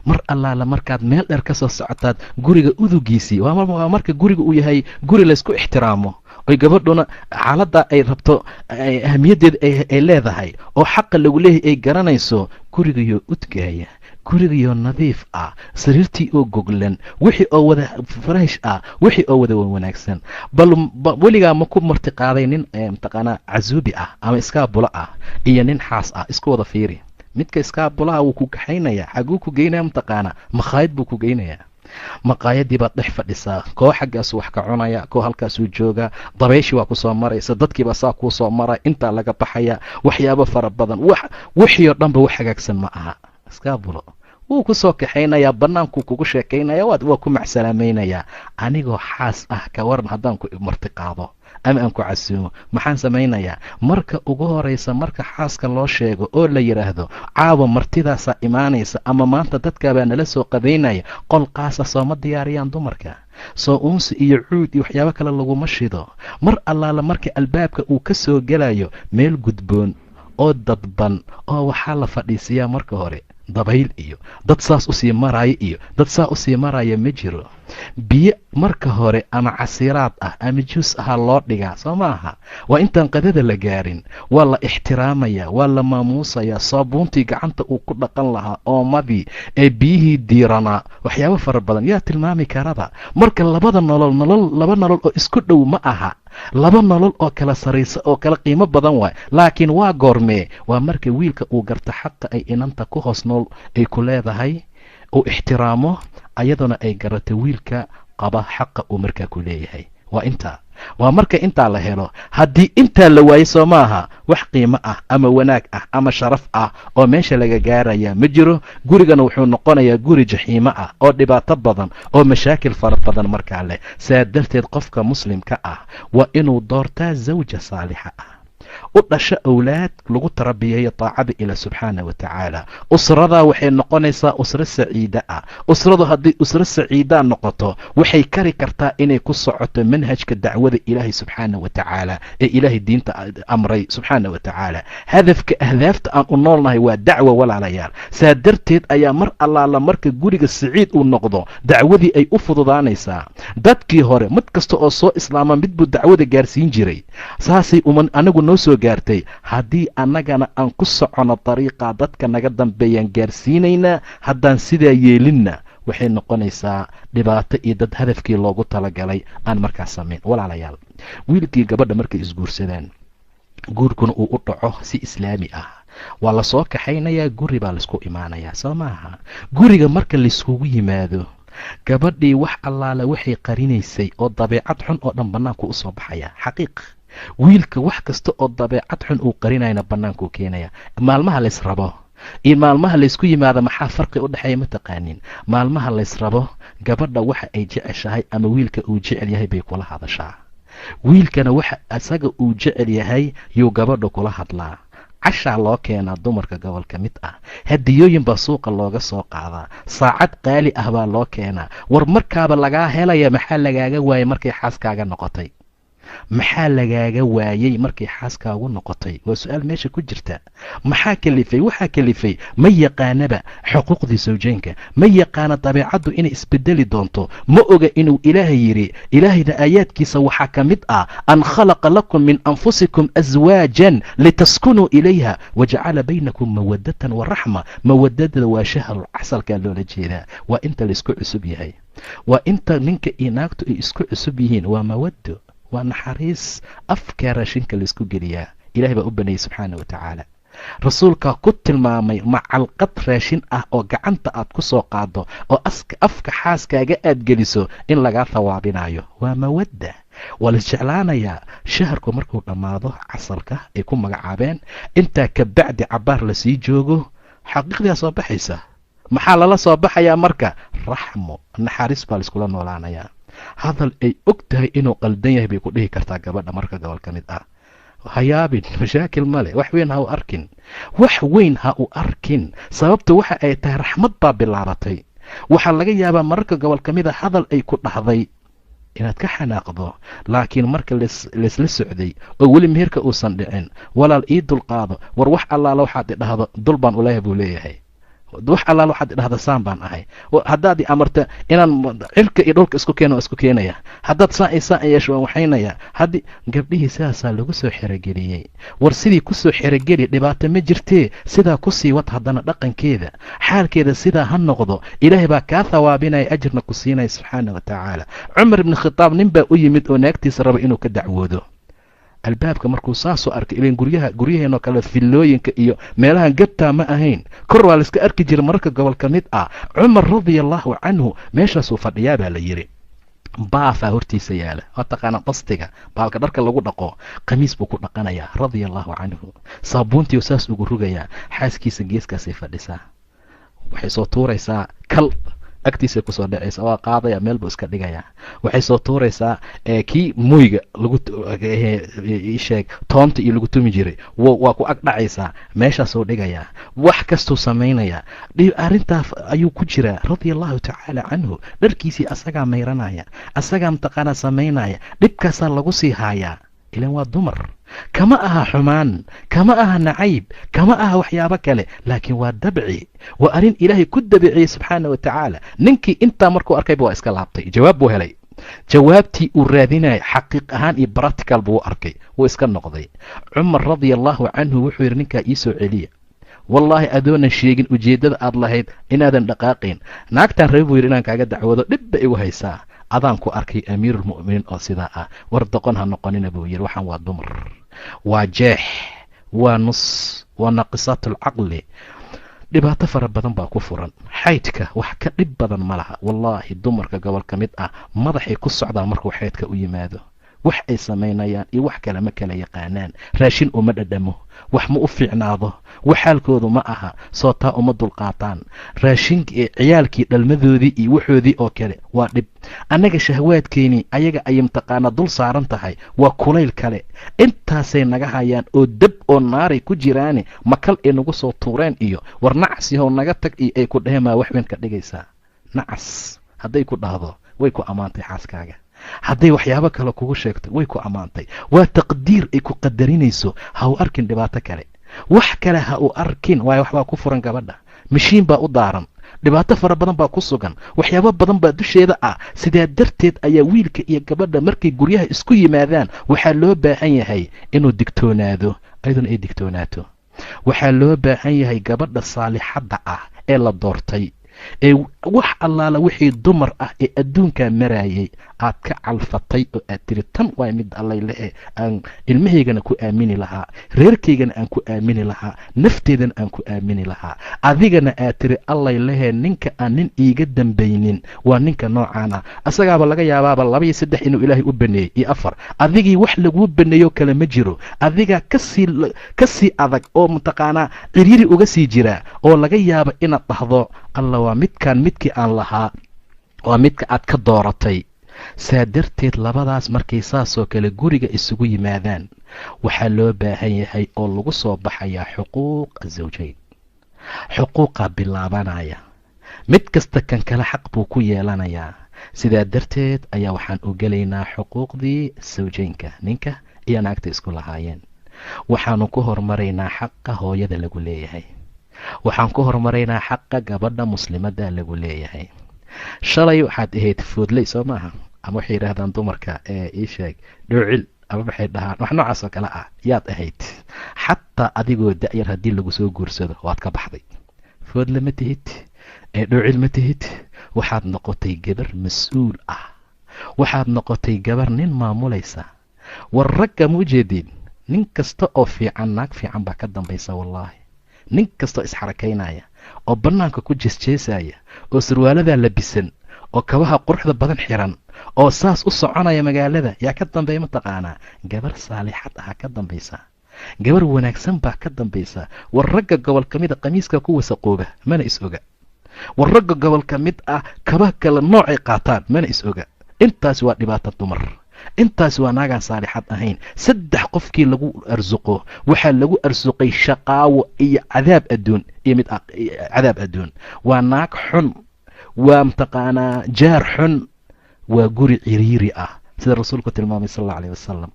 mar allaala markaad meel dheer ka soo socotaad guriga udugiisii, waa marka guriga uu yahay guri laysku ixtiraamo, oy gabadhuna xaaladda ay rabto ahamiyaddeeda ay leedahay oo xaqa lagu leeyahay ay garanayso. gurigayoo udgaaya, gurigayoo nadiif ah, sariirtii oo goglan, wixii oo wada fresh ah, wixii oo wada wanaagsan. bal weligaa ma ku martiqaaday nin mataqaanaa casuubi ah ama iskaabula ah iyo nin xaas ah? isku wada fiiri. midka iskaabulaha wuu ku kaxaynayaa, xaguu ku geynaya mataqaanaa? makhaayad buu ku geynayaa. maqaayadii baad dhex fadhisaa, koo xaggaasuu wax ka cunaya, koo halkaasuu jooga, dabayshii waa ku soo maraysa, dadkiiba saa kuu soo mara, intaa laga baxaya, waxyaabo fara badan. wixii oo dhanba wax hagaagsan ma aha. iskaabulo wuu ku soo kaxaynayaa, bannaankuu kugu sheekaynaya, waa ku macsalaamaynayaa. anigoo xaas ah ka waran haddaan ku martiqaado ama aan ku casuumo, maxaan samaynayaa? marka ugu horaysa marka xaaska loo sheego oo la yidhaahdo caawa martidaasaa imaanaysa ama maanta dadkaabaa nala soo qadaynaya, qol qaasa sooma diyaariyaan dumarka. soo uunsi iyo cuud iyo waxyaabo kale laguma shido. mar allaala marka albaabka uu ka soo gelayo meel gudboon oo dadban oo waxaa la fadhiisiyaa marka hore dabayl iyo dad saas usii maraayo iyo dad saa usii maraya ma jiro. biyo marka hore ama casiiraad ah ama juus ahaa loo dhigaa, soo maaha? waa intaan qadada la gaarin. waa la ixtiraamayaa, waa la maamuusayaa. saabuuntii gacanta uu ku dhaqan lahaa, oomadii ee biyihii diiranaa, waxyaabo fara badan yaa tilmaami karaba. marka laba nolol oo isku dhow ma aha, laba nolol oo kala saraysa oo kala qiimo badan waay. laakiin waa goormee? waa marka wiilka uu garto xaqa ay inanta ku hoos nool ay ku leedahay, uu ixtiraamo, ayaduna ay garato wiilka qaba xaqa uu markaa ku leeyahay. waa marka intaa la helo. haddii intaa la waayo soo maaha, wax qiimo ah ama wanaag ah ama sharaf ah oo meesha laga gaaraya ma jiro. gurigana wuxuu noqonayaa guri jaxiimo ah oo dhibaato badan oo mashaakil fara badan markaa leh. saa darteed qofka muslimka ah waa inuu doortaa zawja saalixa ah, u dhasho awlaad lagu tarabiyeeyo taacada ilaa subxaana wa tacaala. usradaa waxay noqonaysaa usro saciida ah. usradu haddii usro saciidaa noqoto waxay kari kartaa inay ku socoto manhajka dacwada ilaahay subxaana wa tacaala ee ilaahay diinta amray subxaana wa tacaala. ahdaafta aan u noolnahay waa dacwo walaalayaal. saa darteed ayaa mar allaala marka guriga saciid uu noqdo dacwadii ay u fududaanaysaa. dadkii hore mid kasta oo soo islaama mid buu dacwada gaarsiin jiray. saasay anagu noo soo gaartay. haddii annagana aan ku socono dariiqa dadka naga dambeeyaan gaarsiinaynaa, haddaan sidaa yeelinna waxay noqonaysaa dhibaato iyo dad hadafkii loogu talagalay aan markaas samayn. walaalayaal, wiilkii gabadha markay isguursadaan, guurkuna uu u dhaco si islaami ah, waa la soo kaxaynayaa, guri baa laisku imaanayaa, soo maaha? guriga marka laiskugu yimaado, gabadhii wax allaala waxay qarinaysay oo dabeecad xun oo dhan bannaanku u soo baxaya. xaqiiq wiilka wax kasta oo dabeecad xun uu qarinayna bannaankuu keenaya. maalmaha laysrabo iyo maalmaha laysku yimaado maxaa farqi u dhexeeya ma taqaanin. maalmaha laysrabo gabadha waxa ay jeceshahay ama wiilka uu jecel yahay bay kula hadashaa, wiilkana waxa isaga uu jecel yahay yuu gabadha kula hadlaa. cashaa loo keenaa dumarka gobol ka mid ah, hadiyooyin baa suuqa looga soo qaadaa, saacad qaali ah baa loo keenaa. war markaaba lagaa helaya maxaa lagaaga waayey markay xaaskaaga noqotay? maxaa lagaaga waayey markay xaaskaagu noqotay? waa su-aal meesha ku jirta. maxaa kalifay? waxaa kalifay ma yaqaanaba xuquuqdii sawjeenka, ma yaqaana dabeecaddu inay isbedeli doonto, ma oga inuu ilaahay yidhi. ilaahayna aayaadkiisa waxaa ka mid ah an khalaqa lakum min anfusikum aswaajan litaskunuu ilayha wajacala baynakum mawadatan waraxma. mawadada waa shahrul casalkaa loola jeedaa, waa inta laisku cusub yahay, waa inta ninka iyo naagtu ay isku cusub yihiin. waa mawado, waa naxariis. afkaa raashinka laysku geliyaa. ilahay baa u baneeyey subxaana wa tacaala. rasuulkaa ku tilmaamay macalqad raashin ah oo gacanta aad ku soo qaado oo afka xaaskaaga aad geliso in lagaa thawaabinayo. waa mawadda. waa laisjeclaanayaa. shaharku markuu dhammaado casalka ay ku magacaabeen, intaa ka bacdi cabaar lasii joogo, xaqiiqdaa soo baxaysa. maxaa lala soo baxayaa marka? raxmo, naxariis baa laiskula noolaanayaa. hadal ay og tahay inuu qaldan yahay bay ku dhihi kartaa gabadha marka gobol ka mid ah. hayaabin, mashaakil male, wax weyn ha u arkin, wax weyn ha u arkin. sababta waxa ay tahay raxmad baa bilaabatay. waxaa laga yaabaa mararka gobol ka mid a hadal ay ku dhahday inaad ka xanaaqdo, laakiin marka laysla socday oo weli meherka uusan dhicin, walaal ii dulqaado, war wax allaala waxaad idhahdo dul baan uleeyahay buu leeyahay. wax allaala waxaad idhahda saan baan ahay. haddaad i amarta inaan cirka iyo dhulka isku keeno, isku keenaya. haddaad saan yeesho waan waxaynaya. haddii gabdhihii sidaasaa lagu soo xerogeliyey. war sidii kusoo xerogeli, dhibaato ma jirtee, sidaa kusii wad haddana dhaqankeeda, xaalkeeda sidaa ha noqdo. ilaahay baa kaa thawaabinaya, ajirna ku siinaya subxaana wa tacaala. cumar ibni khitaab nin baa u yimid oo naagtiisa raba inuu ka dacwoodo. albaabka markuu saasoo arkay, ilan guryaheenoo kale fillooyinka iyo meelahan gabtaa ma ahayn, kor waa layska arki jiray mararka gobol ka mid ah. cumar radiallahu canhu meeshaasuu fadhiyaa baa la yidhi. baafaa hortiisa yaala, waa taqaanaa qastiga baalka dharka lagu dhaqo. qamiis buu ku dhaqanayaa radiallahu canhu. saabuuntii saas ugu rugayaa. xaaskiisa geeskaasay fadhisaa, waxay soo tuuraysaa kal agtiisa kusoo dhacaysa, waa qaadaya, meel buu iska dhigayaa. waxay soo tuuraysaa kii mooyga sheeg toonta iyo lagu tumi jiray, waa ku ag dhacaysaa, meeshaasuu dhigayaa. wax kastuu samaynayaa. arrintaas ayuu ku jiraa radiallahu tacaala canhu. dharkiisii asagaa mayranaya, asagaa mataqaanaa samaynaya. dhibkaasaa lagu sii haayaa. ilan waa dumar. kama aha xumaan, kama aha nacayb, kama aha waxyaabo kale, laakiin waa dabci. waa arrin ilaahay ku dabiciyey subxaana wa tacaala. ninkii intaa markuu arkayba waa iska laabtay, jawaab buu helay. jawaabtii uu raadinaya xaqiiq ahaan iyo baratical buu arkay, wuu iska noqday. cumar radiallahu canhu wuxuu yidhi ninkaa ii soo celiya, wallaahi adoonan sheegin ujeeddada aad lahayd inaadan dhaqaaqayn. naagtaan rabi buu yidhi inaan kaaga dacwoodo, dhib ba igu haysaa. adaan ku arkay amiiruulmu'miniin oo sidaa ah. war doqon ha noqonina buu yidhi, waxaan waa dumar, waa jeex, waa nus, waa naaqisaatulcaqli. dhibaato fara badan baa ku furan. xaydka wax ka dhib badan ma laha. wallaahi dumarka gobol ka mid ah madaxay ku socdaan markuu xaydka u yimaado. wax ay samaynayaan iyo wax kale ma kala yaqaanaan. raashin uma dhadhamo, wax ma u fiicnaado, wax xaalkoodu ma aha, sootaa uma dulqaataan. raashinkii ciyaalkii dhalmadoodii iyo waxoodii oo kale waa dhib. annaga shahwaadkeenii ayaga ayay mataqaanaa dul saaran tahay, waa kulayl kale. intaasay naga hayaan oo dab oo naaray ku jiraane, makal ay nagu soo tuureen iyo war nacas yahow naga tag iyo ay ku dheheen maa wax weyn ka dhigaysaa. nacas hadday ku dhahdo way ku ammaantay xaaskaaga, hadday waxyaabo kale kugu sheegto way ku ammaantay. waa taqdiir ay ku qadarinayso. ha u arkin dhibaato kale, wax kale ha u arkin. waayo waxbaa ku furan gabadha, mashiin baa u daaran, dhibaato fara badan baa ku sugan, waxyaabo badan baa dusheeda ah. sidaa darteed ayaa wiilka iyo gabadha markay guryaha isku yimaadaan waxaa loo baahan yahay inuu digtoonaado, ayaduna ay digtoonaato. waxaa loo baahan yahay gabadha saalixadda ah ee la doortay, ee wax allaala wixii dumar ah ee adduunkaa maraayay aad ka calfatay oo aad tiri tan waa mid allay lehe aan ilmahaygana ku aamini lahaa, reerkaygana aan ku aamini lahaa, nafteedana aan ku aamini lahaa. adigana aad tiri allay lehe ninka aan nin iiga dambaynin waa ninka noocaana. asagaaba laga yaabaaba 2 iyo 3 inuu ilaahay u baneeyey iyo 4. adigii wax laguu baneeyo kale ma jiro. adigaa kasii adag oo mataqaanaa ciriiri uga sii jiraa oo laga yaaba inaad dhahdo alla waa midkii aan lahaa, waa midka aad ka dooratay. saa darteed labadaas markay saasoo kale guriga isugu yimaadaan waxaa loo baahan yahay oo lagu soo baxayaa xuquuq azawjayn. xuquuqaa bilaabanaya, mid kasta kan kale xaq buu ku yeelanayaa. sidaa darteed ayaa waxaan u gelaynaa xuquuqdii sawjaynka, ninka iyo naagta isku lahaayeen. waxaanu ku hormaraynaa xaqa hooyada lagu leeyahay, waxaan ku hormaraynaa xaqa gabadha muslimadda lagu leeyahay. shalay waxaad ahayd foodley soo maaha, ama waxay yidhaahdaan dumarka ii sheeg dhoocil, ama waxay dhahaan wax noocaas oo kale ah yaad ahayd. xataa adigoo da-yar haddii lagu soo guursado waad ka baxday. foodle ma tihid, dhoocil ma tihid, waxaad noqotay gabar mas-uul ah, waxaad noqotay gabar nin maamulaysa. war ragga ma ujeedin, nin kasta oo fiican naag fiican baa ka dambaysa. wallaahi nin kastoo isxarakaynaya oo bannaanka ku jeesjeesaya oo sarwaaladaa labisan oo kabaha quruxda badan xiran oo saas u soconaya magaalada yaa ka dambeeya mataqaanaa? gabar saalixad aha ka dambaysa, gabar wanaagsan baa ka dambaysa. war ragga gobol ka mid a qamiiska ku wasaqooba mana is oga. war ragga gobol ka mid ah kabaha kale noocay qaataan mana is oga. intaas waa dhibaato dumar, intaas waa naagaan saalixad ahayn. 3 qofkii lagu arsuqo waxaa lagu arsuqay shaqaawo iyo cadaab adduun iyo mid cadaab adduun. waa naag xun, waa mataqaanaa jaar xun, waa guri ciriiri ah sida rasuulku tilmaamay sal alla alayh wasalam,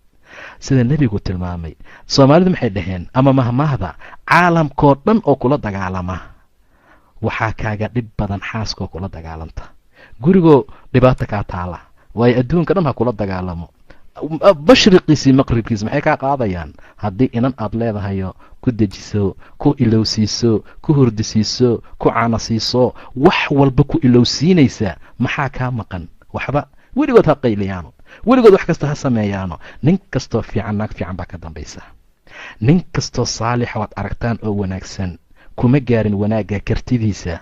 sida nebigu tilmaamay. soomaalidu maxay dhaheen ama mahmaahda, caalamkoo dhan oo kula dagaalama waxaa kaaga dhib badan xaaskoo kula dagaalanta. gurigoo dhibaato kaa taala, waayo adduunka dhan ha kula dagaalamo. mashriqiisii maqribkiisi maxay kaa qaadayaan haddii inan aad leedahayo ku dejiso, ku ilowsiiso, ku hurdisiiso, ku caanasiiso, wax walba ku ilowsiinaysaa. maxaa kaa maqan? waxba. weligood ha qayliyaano, weligood wax kasta ha sameeyaano. nin kastoo fiican naag fiican baa ka dambaysa. nin kastoo saalixa waad aragtaan oo wanaagsan kuma gaarin wanaagga kartidiisa,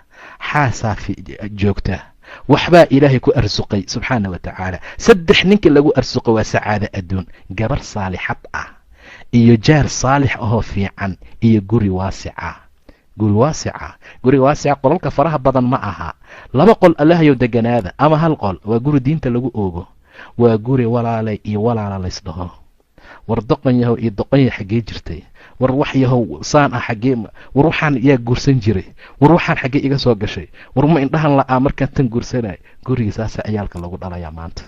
xaasaa joogta. waxbaa ilaahay ku arsuqay subxaana wa tacaala. 3 ninka lagu arsuqo waa sacaado adduun, gabar saalixad ah iyo jaar saalix ahoo fiican iyo guri waasica. guri waasica qolalka faraha badan ma aha. 2 qol allahayow deganaada ama 1 qol. waa guri diinta lagu oogo, waa guri walaalay iyo walaala laysdhaho. war doqon yahow iyo doqonya xaggee jirtay? war wax yahow saan ah xaggee? war waxaan yaa guursan jiray? war waxaan xaggee iga soo gashay? war ma indhahan la'aa markaan tan guursanay? gurigii saasaa ciyaalka lagu dhalayaa maanta.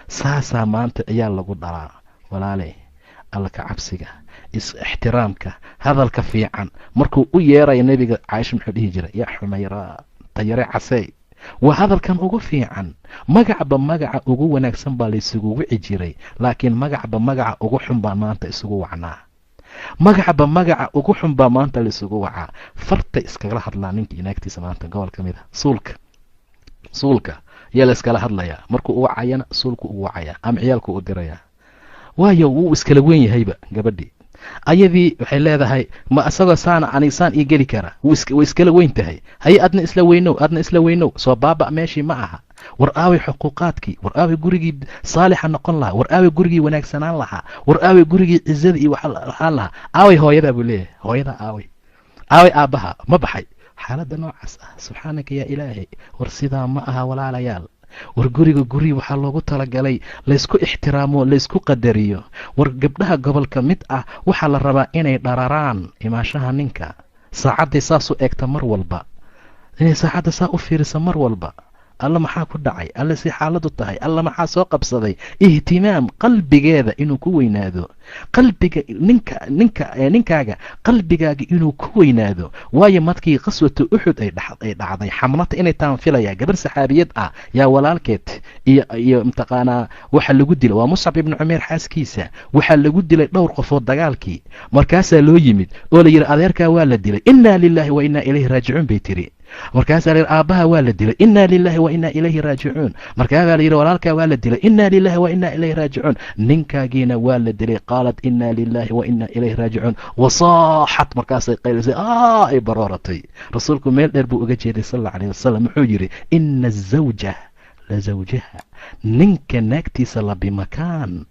saasaa maanta ciyaal lagu dhalaa. walaaley, alla ka cabsiga, is-ixtiraamka, hadalka fiican. markuu u yeeraya nebiga, caaisha muxuu dhihi jiray? yaa xumayraa tayare casey. waa hadalkan ugu fiican. magacba magaca ugu wanaagsan baa laysugu wici jiray, laakiin magacba magaca ugu xun baa maanta isugu wacnaa. magacba magaca ugu xun baa maanta laysugu wacaa. farta iskagala hadlaa ninka inaagtiisa maanta gobol ka mid a. suulka yaa la iskala hadlayaa. markuu u wacayana suulku u wacayaa ama ciyaalku u dirayaa. waayo wuu iskala weyn yahayba gabadhii. ayadii waxay leedahay ma isagoo saana anisaan ii geli kara? way iskala weyn tahay. haye adna isla weynow. soo baaba meeshii ma aha. war aaway xuquuqaadkii? war aaway gurigii saalixa noqon lahaa? war aaway gurigii wanaagsanaan lahaa? war aaway gurigii cizada iyo waxaan lahaa? aaway hooyadaa buu leeyahay. hooyadaa aaway aabbaha ma baxay? xaaladda noocaas ah subxaanaka yaa ilaahay. war sidaa ma aha walaalayaal. war guri waxaa loogu talagalay laysku ixtiraamo, laysku qadariyo. war gabdhaha gobolka mid ah waxaa la rabaa inay dhararaan imaashaha ninka. saacadday saas u eegta mar walba, inay saacadda saa u fiirisa mar walba. alla maxaa ku dhacay? alla si xaaladu tahay? alla maxaa soo qabsaday? ihtimaam qalbigeeda inuu ku weynaado. qalbiga ninkaaga qalbigaaga inuu ku weynaado. waayo markii qaswatu uxud ay dhacday, xamlata inay taan filaya gabar saxaabiyad ah yaa walaalkeed iyo mataqaanaa waxa lagu dilay waa Muscab ibn Umayr xaaskiisa. waxaa lagu dilay dhowr qofood dagaalkii. markaasaa loo yimid oo la yidhi adeerkaa waa la dilay. innaa lilaahi wa innaa ilayhi raajicuun bay tiri. markaasaa la yidhi aabbaha waa la dilay innaa lilaahi wa innaa ilayhi raajicuun. markaasaa la yidhi walaalkaa waa la dilay innaa lilaahi wa innaa ilayhi raajicuun. ninkaagiina waa la dilay qaalat innaa lilaahi wa innaa ilayhi raajicuun wasaaxat markaasay qaylisay ay barooratay. rasuulku meel dheer buu uga jeeday sal alla alayh wasalam. wuxuu yidhi ina azawja la zawjaha, ninka naagtiisa la bimakaan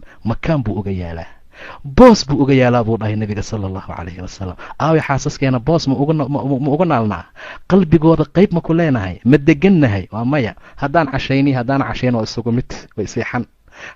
buu uga yaalaa, boos buu uga yaalaa buu dhahay nabiga sala allahu calayhi wasalam. aaway xaasaskeena boos ma uga naalnaa? qalbigooda qayb ma ku leenahay? ma degannahay? waa maya. haddaan cashayni haddaan cashayn waa isugu mid, way seexan.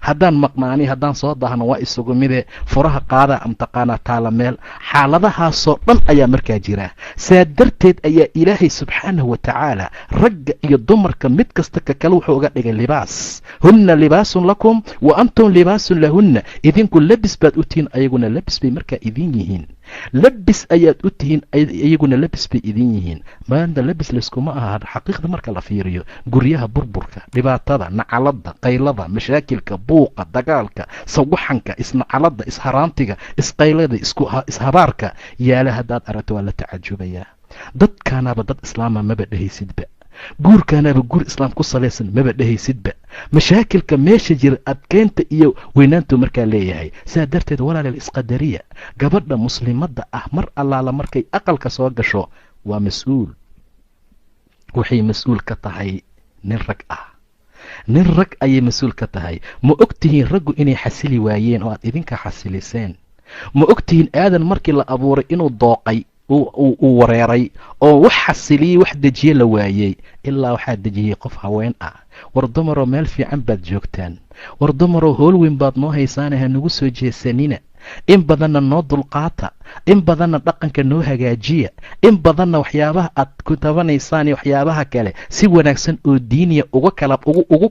haddaan maqnaani haddaan soo daahno waa isugu mide, furaha qaada mataqaanaa taala meel. xaaladahaasoo dhan ayaa markaa jira. saa darteed ayaa ilaahay subxaanahu watacaala ragga iyo dumarka mid kasta ka kale wuxuu uga dhigay libaas. hunna libaasun lakum wa antum libaasun lahunna. idinku labis baad u tihiin, ayaguna labis bay markaa idin yihiin. labis ayaad u tihiin, iyaguna labis bay idin yihiin. maanta labis layskuma aha xaqiiqda marka la fiiriyo. guryaha burburka, dhibaatada, nacalada, qaylada, mashaakilka, buuqa, dagaalka, sawaxanka, isnacalada, isharaantiga, isqaylada, ishabaarka yaala haddaad aragto waa la tacajubayaa. dadkaanaba dad islaama maba dhehaysidba, guurkaanaba guur islaam ku salaysan maba dhehaysidba. mashaakilka meesha jira adkeynta iyo weynaantu markaa leeyahay. saa darteed walaaleel isqadariya. gabadha muslimadda ah mar allaala markay aqalka soo gasho waa mas-uul. waxay mas-uul ka tahay nin rag ah. nin rag ayay mas-uul ka tahay. ma og tihiin raggu inay xasili waayeen oo aad idinka xasiliseen? ma og tihiin aadan markii la abuuray inuu dooqay, uu wareeray oo wax xasiliyey wax dejiye la waayey, ilaa waxaa dejiyey qof haween ah. war dumaroo meel fiican baad joogtaan, war dumaroo hool weyn baad noo haysaane ha nagu soo jeesanina. in badanna noo dulqaata, in badanna dhaqanka noo hagaajiya, in badanna waxyaabaha aad ku tabanaysaan iyo waxyaabaha kale si wanaagsan oo diiniya ugu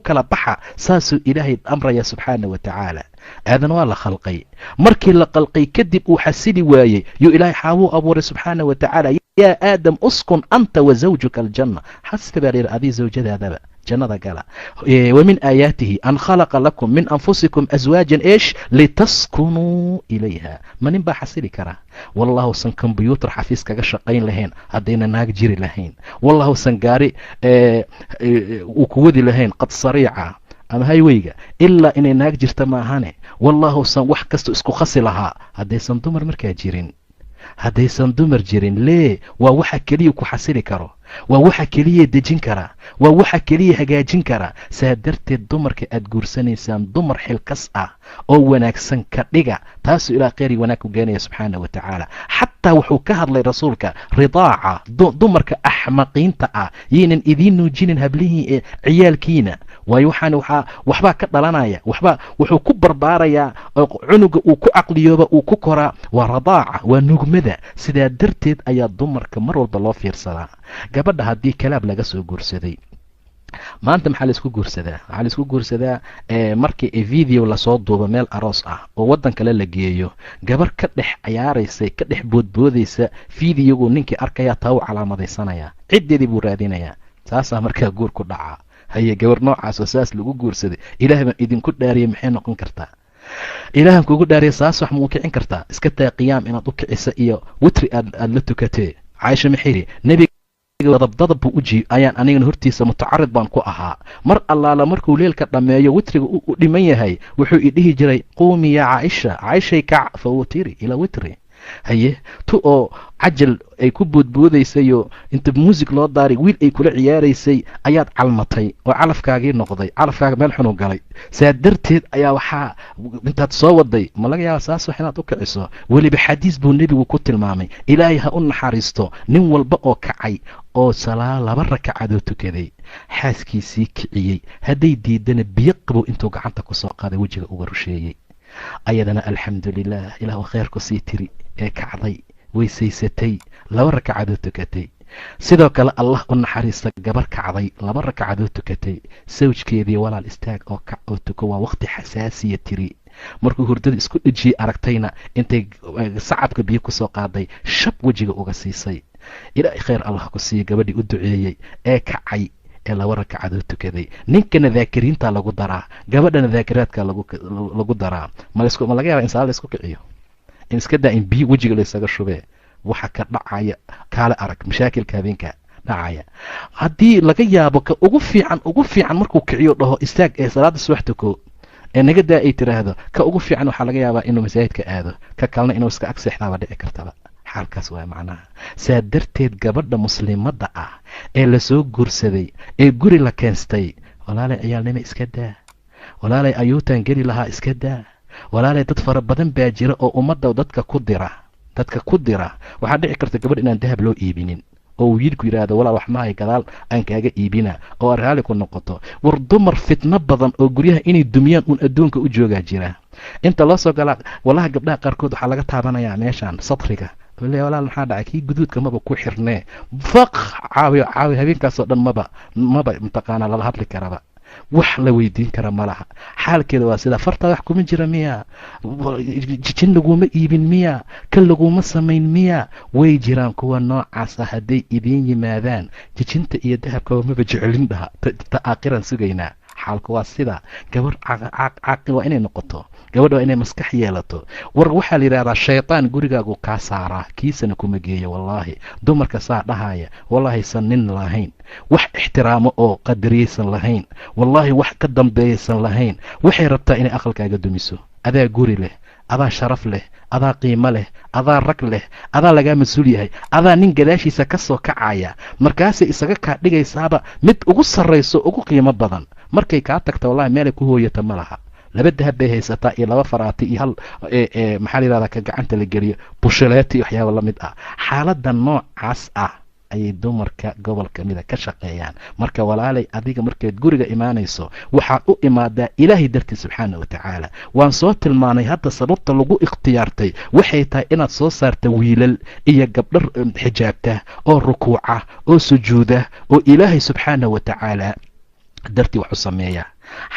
kala baxa. saasuu ilaahay amraya subxaana wa tacaala. aadan waa la khalqay. markii la khalqay kadib uu xasili waayey yuu ilaahay xaawuu abuuray subxaana wa tacaala. yaa aadam uskun anta wa zawjuka aljanna. xasika baa la yidhi adii zawjadaadaba jannada gala. wamin aayaatihi an khalaqa lakum min anfusikum aswaajan eesh litaskunuu ilayha. ma nin baa xasili karaa? wallahusan kombyuutar xafiis kaga shaqayn lahayn haddayna naag jiri lahayn. wallahusan gaari uu ku wadi lahayn qad sariica ama hayweyga ilaa inay naag jirta maahane. wallahusan wax kasta isku khasi lahaa haddaysan dumar markaa jirin. haddaysan dumar jirin lee waa waxa keliya ku xasili karo, waa waxa keliya dejin karaa, waa waxa keliya hagaajin karaa. saa darteed dumarka aad guursanaysaan dumar xilkas ah oo wanaagsan ka dhiga. taasuu ilaa kheyr iyo wanaag ku geenaya subxaana wa tacaala. xataa wuxuu ka hadlay rasuulka ridaaca, dumarka axmaqiinta ah yaynan idiin nuujinin hablihii ee ciyaalkiina. waayo waxbaa ka dhalanaya, wuxuu ku barbaarayaa oo cunuga uu ku caqliyooba uu ku koraa. waa radaaca, waa nugmada. sidaa darteed ayaa dumarka mar walba loo fiirsadaa. gabadha haddii kalaab laga soo guursaday, maanta maxaa laisku guursadaa? waxaa laisku guursadaa markii video lasoo duubo meel aroos ah oo waddan kale la geeyo, gabar ka dhex cayaaraysa, ka dhex boodboodaysa, videogu ninkii arkayaa taa u calaamadaysanaya, ciddeedii buu raadinayaa. saasaa markaa guur ku dhacaa. haye gabar noocaas oo saas lagu guursaday, ilaah baan idinku dhaariyay, maxay noqon kartaa? ilaahan kugu dhaariyay saas wax ma u kicin kartaa? iska taa qiyaam inaad u kicisa iyo witri aad la tukatee. caaisha maxiri nebiga dadab buu ayaan anigana hortiisa mutacarid baan ku ahaa. mar allaala markuu leelka dhammeeyo witriga u dhiman yahay wuxuu i dhihi jiray quumi yaa caaisha, caaishay kac fa witiri ila witri. haye tu oo cajal ay ku boodboodaysayo inta muusig loo daaray wiil ay kula ciyaaraysay ayaad calmatay oo calafkaagii noqday, calafkaaga meel xunu galay. saa darteed ayaa waxaa intaad soo waday ma laga yaaba saas wax inaad u kiciso. weliba xadiis buu nebigu ku tilmaamay, ilaahay ha u naxariisto nin walba oo kacay oo 2 rakacadood tukaday, xaaskiisii kiciyey, hadday diidana biyo qabow intuu gacanta ku soo qaaday wejiga uga rusheeyey. ayadana alxamdulilah ilaahu khayr ku sii tiri ee kacday, weysaysatay, 2 rakacadood tukatay. sidoo kale allah u naxariista gabar kacday 2 rakacadood tukatay, sawjkeedii walaal istaag oo kac oo tuko, waa waqti xasaasiya tiri. markuu hurdada isku dhejiyey aragtayna intay sacabka biyo ku soo qaaday shab wejiga uga siisay. ilaahay khayr allah ku siiya gabadhii u duceeyey ee kacay ee 2 rakacadood tukaday. ninkana daakiriinta lagu daraa, gabadhana daakiraadka lagu daraa. ma laga yaaba in salaad la isku kiciyo, in iska daa in biyo wejiga laysaga shubee. waxa ka dhacaya kaale arag mashaakilka habeenka dhacaya. haddii laga yaabo ka ugu fiican markuu kiciyo dhaho istaag ee salaada subax tuko ee naga daa ay tiraahdo ka ugu fiican waxaa laga yaabaa inuu masaajidka aado, ka kalena inuu iska agseexdaaba dhici kartaba. xaalkaas waa macnaha. saa darteed gabadha muslimadda ah ee lasoo guursaday ee guri la keenstay, walaalay ciyaalnimo iska daa, walaalay ayuutaan geli lahaa iska daa, walaalay dad fara badan baa jira oo ummadda dadka ku dira. waxaa dhici karta gabadh inaan dahab loo iibinin oo wiilku yidhaahdo walaa wax mahay gadaal aan kaaga iibina oo raali ku noqoto. war dumar fitno badan oo guryaha inay dumiyaan uun adduunka u joogaa jira. inta loo soo galaa walaha gabdhaha qaarkood waxaa laga taabanayaa meeshaan sadriga, walaal maxaa dhacay kii guduudka maba ku xirnee faq caawi habeenkaasoo dhan maba mataqaanaa lala hadli karaba, wax la weydiin kara ma laha. xaalkeeda waa sidaa. fartaa wax kuma jira miya? jijin laguma iibin miya? kan laguma samayn miya? way jiraan kuwa noocaasa. hadday idiin yimaadaan jijinta iyo dahabkaba maba jecelin dhaha, ta aakhiran sugaynaa. xaalku waa sidaa. gabar caaqil waa inay noqoto, gabadha waa inay maskax yeelato. war waxaa la yidhahdaa shaytaan gurigaagu kaa saaraa, kiisana kuma geeya. wallaahi dumarka saa dhahaya wallaahi san nin lahayn, wax ixtiraamo oo qadariyaysan lahayn, wallaahi wax ka dambeeyaysan lahayn. waxay rabtaa inay aqalkaaga dumiso. adaa guri leh, adaa sharaf leh, adaa qiimo leh, adaa rag leh, adaa lagaa mas-uul yahay, adaa nin gadaashiisa ka soo kacaya. markaasay isaga kaa dhigaysaaba mid ugu sarrayso ugu qiimo badan. markay kaa tagta wallahi meelay ku hooyata ma laha. laba dahab bay haysataa iyo laba faraati iyo hal maxaa la yidhahdaa ka gacanta la geliyo bushaleeti iyo waxyaaba la mid ah. xaaladda noocaas ah ayay dumarka gobol ka mida ka shaqeeyaan. marka walaalay adiga markaad guriga imaanayso waxaad u imaadaa ilaahay dartii subxaana wa tacaala. waan soo tilmaanay hadda sababta lagu ikhtiyaartay waxay tahay inaad soo saarta wiilal iyo gabdhar xijaabta oo rukuuca oo sujuuda oo ilaahay subxaana wa tacaala dartii wax u sameeya.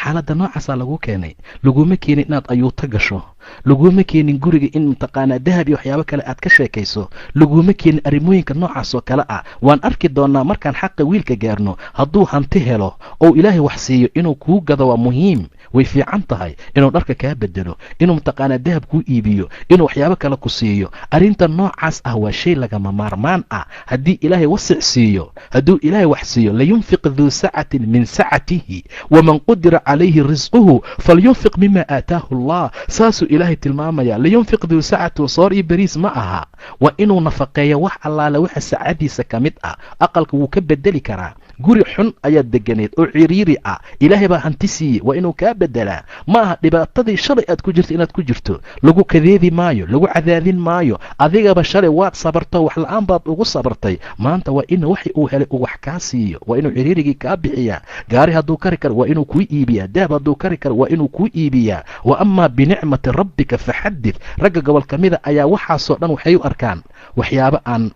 xaaladda noocaasaa lagu keenay. laguma keenin inaad ayuuto gasho, laguma keenin guriga in mataqaanaa dahab iyo waxyaabo kale aad ka sheekayso, laguma keenin arrimooyinka noocaas oo kale ah. waan arki doonaa markaan xaqa wiilka gaarno. hadduu hanti helo oo ilaahay wax siiyo inuu kuu gado waa muhiim, way fiican tahay. inuu dharka kaa bedelo, inuu mataqaanaa dahab kuu iibiyo, inuu waxyaabo kale ku siiyo. arrinta noocaas ah waa shay lagama maarmaan ah. haddii ilaahay wasic siiyo, hadduu ilaahay wax siiyo, layunfiq duu sacatin min sacatihi waman qudira calayhi risquhu falyunfiq mima aataahu allah. saasuu ilaahay tilmaamaya. layunfiq duu sacatun soor iyo beriis ma aha, waa inuu nafaqeeyo wax allaale waxa sacadiisa ka mid ah. aqalka wuu ka bedeli karaa. guri xun ayaad deganeed oo ciriiri ah, ilaahay baa hanti siiyey, waa inuu kaa bedelaa. ma aha dhibaatadii shalay aad ku jirto inaad ku jirto. lagu kadeedi maayo, lagu cadaadin maayo. adigaba shalay waad sabarto, wax la-aan baad ugu sabartay. maanta waa in waxi uu helay uu wax kaa siiyo, waa inuu ciriirigii kaa bixiyaa. gaari hadduu kari karo waa inuu kuu iibiyaa, dahab hadduu kari karo waa inuu kuu iibiyaa. wa amaa binicmati rabbika faxadid. ragga gobol ka mida ayaa waxaasoo dhan waxay u arkaan waxyaabo aan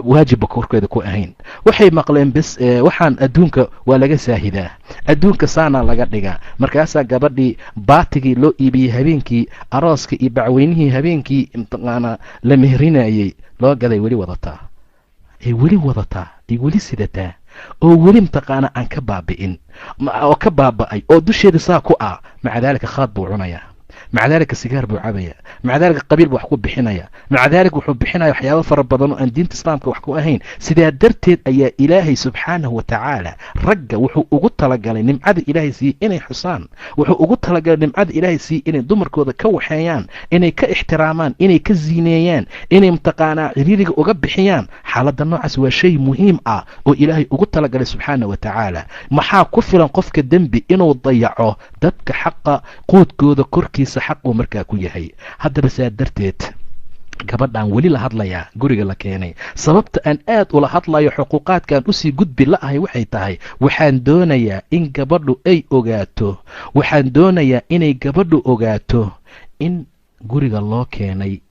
waajibba korkeeda ku ahayn. waxay maqleen bes waxaan adduunka waa laga saahidaa, adduunka saanaa laga dhigaa. markaasaa gabadhii baatigii loo iibiyey habeenkii arooska iyo bacweynihii habeenkii mataqaanaa la mehrinayey loo gaday weli wadataa, ay weli sidataa, oo weli mataqaanaa aan ka baabi'in oo ka baaba'ay oo dusheeda saa ku ah. maca daalika khaad buu cunayaa, maca daalika sigaar buu cabaya, maca daalika qabiil buu wax ku bixinaya, maca daalika wuxuu bixinaya waxyaabo fara badan oo aan diinta islaamka wax ku ahayn. sidaa darteed ayaa ilaahay subxaanahu wa tacaala ragga wuxuu ugu talagalay nimcada ilaahay siiyey inay xusaan, wuxuu ugu talagalay nimcada ilaahay siiyey inay dumarkooda ka waxeeyaan, inay ka ixtiraamaan, inay ka ziineeyaan, inay mataqaanaa ciriiriga uga bixiyaan. xaaladda noocaas waa shay muhiim ah oo ilaahay ugu talagalay subxaana wa tacaala. maxaa ku filan qofka dembi inuu dayaco dadka xaqa quudkooda korkiisa xaq uu markaa ku yahay. haddaba saa darteed gabadhaan weli la hadlayaa guriga la keenay. sababta aan aad ula hadlayo xuquuqaadkaan usii gudbi la-ahay waxay tahay waxaan doonayaa in gabadhu ay ogaato, waxaan doonayaa inay gabadhu ogaato in guriga loo keenay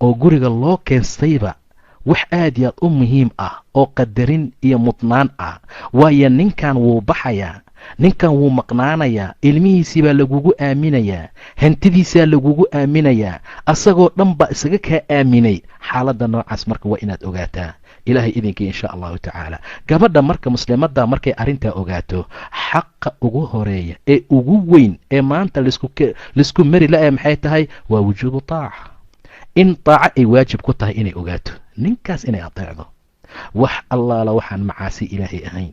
oo guriga loo keensayba wax aad iyo aad u muhiim ah oo qadarin iyo mudnaan ah. waayo ninkan wuu baxayaa, ninkan wuu maqnaanayaa, ilmihiisii baa lagugu aaminayaa, hantidiisaa lagugu aaminayaa, asagoo dhan baa isaga kaa aaminay. xaaladda noocaas marka waa inaad ogaataa ilaahay idinkii insha allahu tacaala. gabadha marka muslimadda markay arrintaa ogaato, xaqa ugu horeeya ee ugu weyn ee maanta laisku mari la-e maxay tahay? waa wujuubu taaca. in taaco ay waajib ku tahay inay ogaato, ninkaas inay ateecdo. wax allaala waxaan macaasi ilaahay ahayn,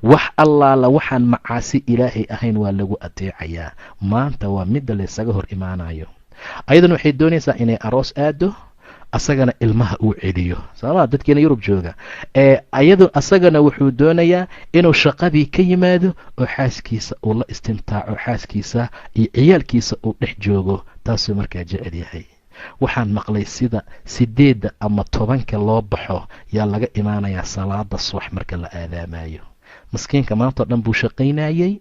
wax allaala waxaan macaasi ilaahay ahayn waa lagu ateecayaa. maanta waa midda laysaga hor imaanayo. ayaduna waxay doonaysaa inay aroos aado, asagana ilmaha uu celiyo. sooma dadkeena yurub jooga asagana wuxuu doonayaa inuu shaqadii ka yimaado oo xaaskiisa uu la istimtaaco, xaaskiisa iyo ciyaalkiisa uu dhex joogo. taasuu markaa jecel yahay. waxaan maqlay sida 8 ama 10 loo baxo yaa laga imaanayaa salaada subax marka la aadaamayo. maskiinka maantao dhan buu shaqaynayey,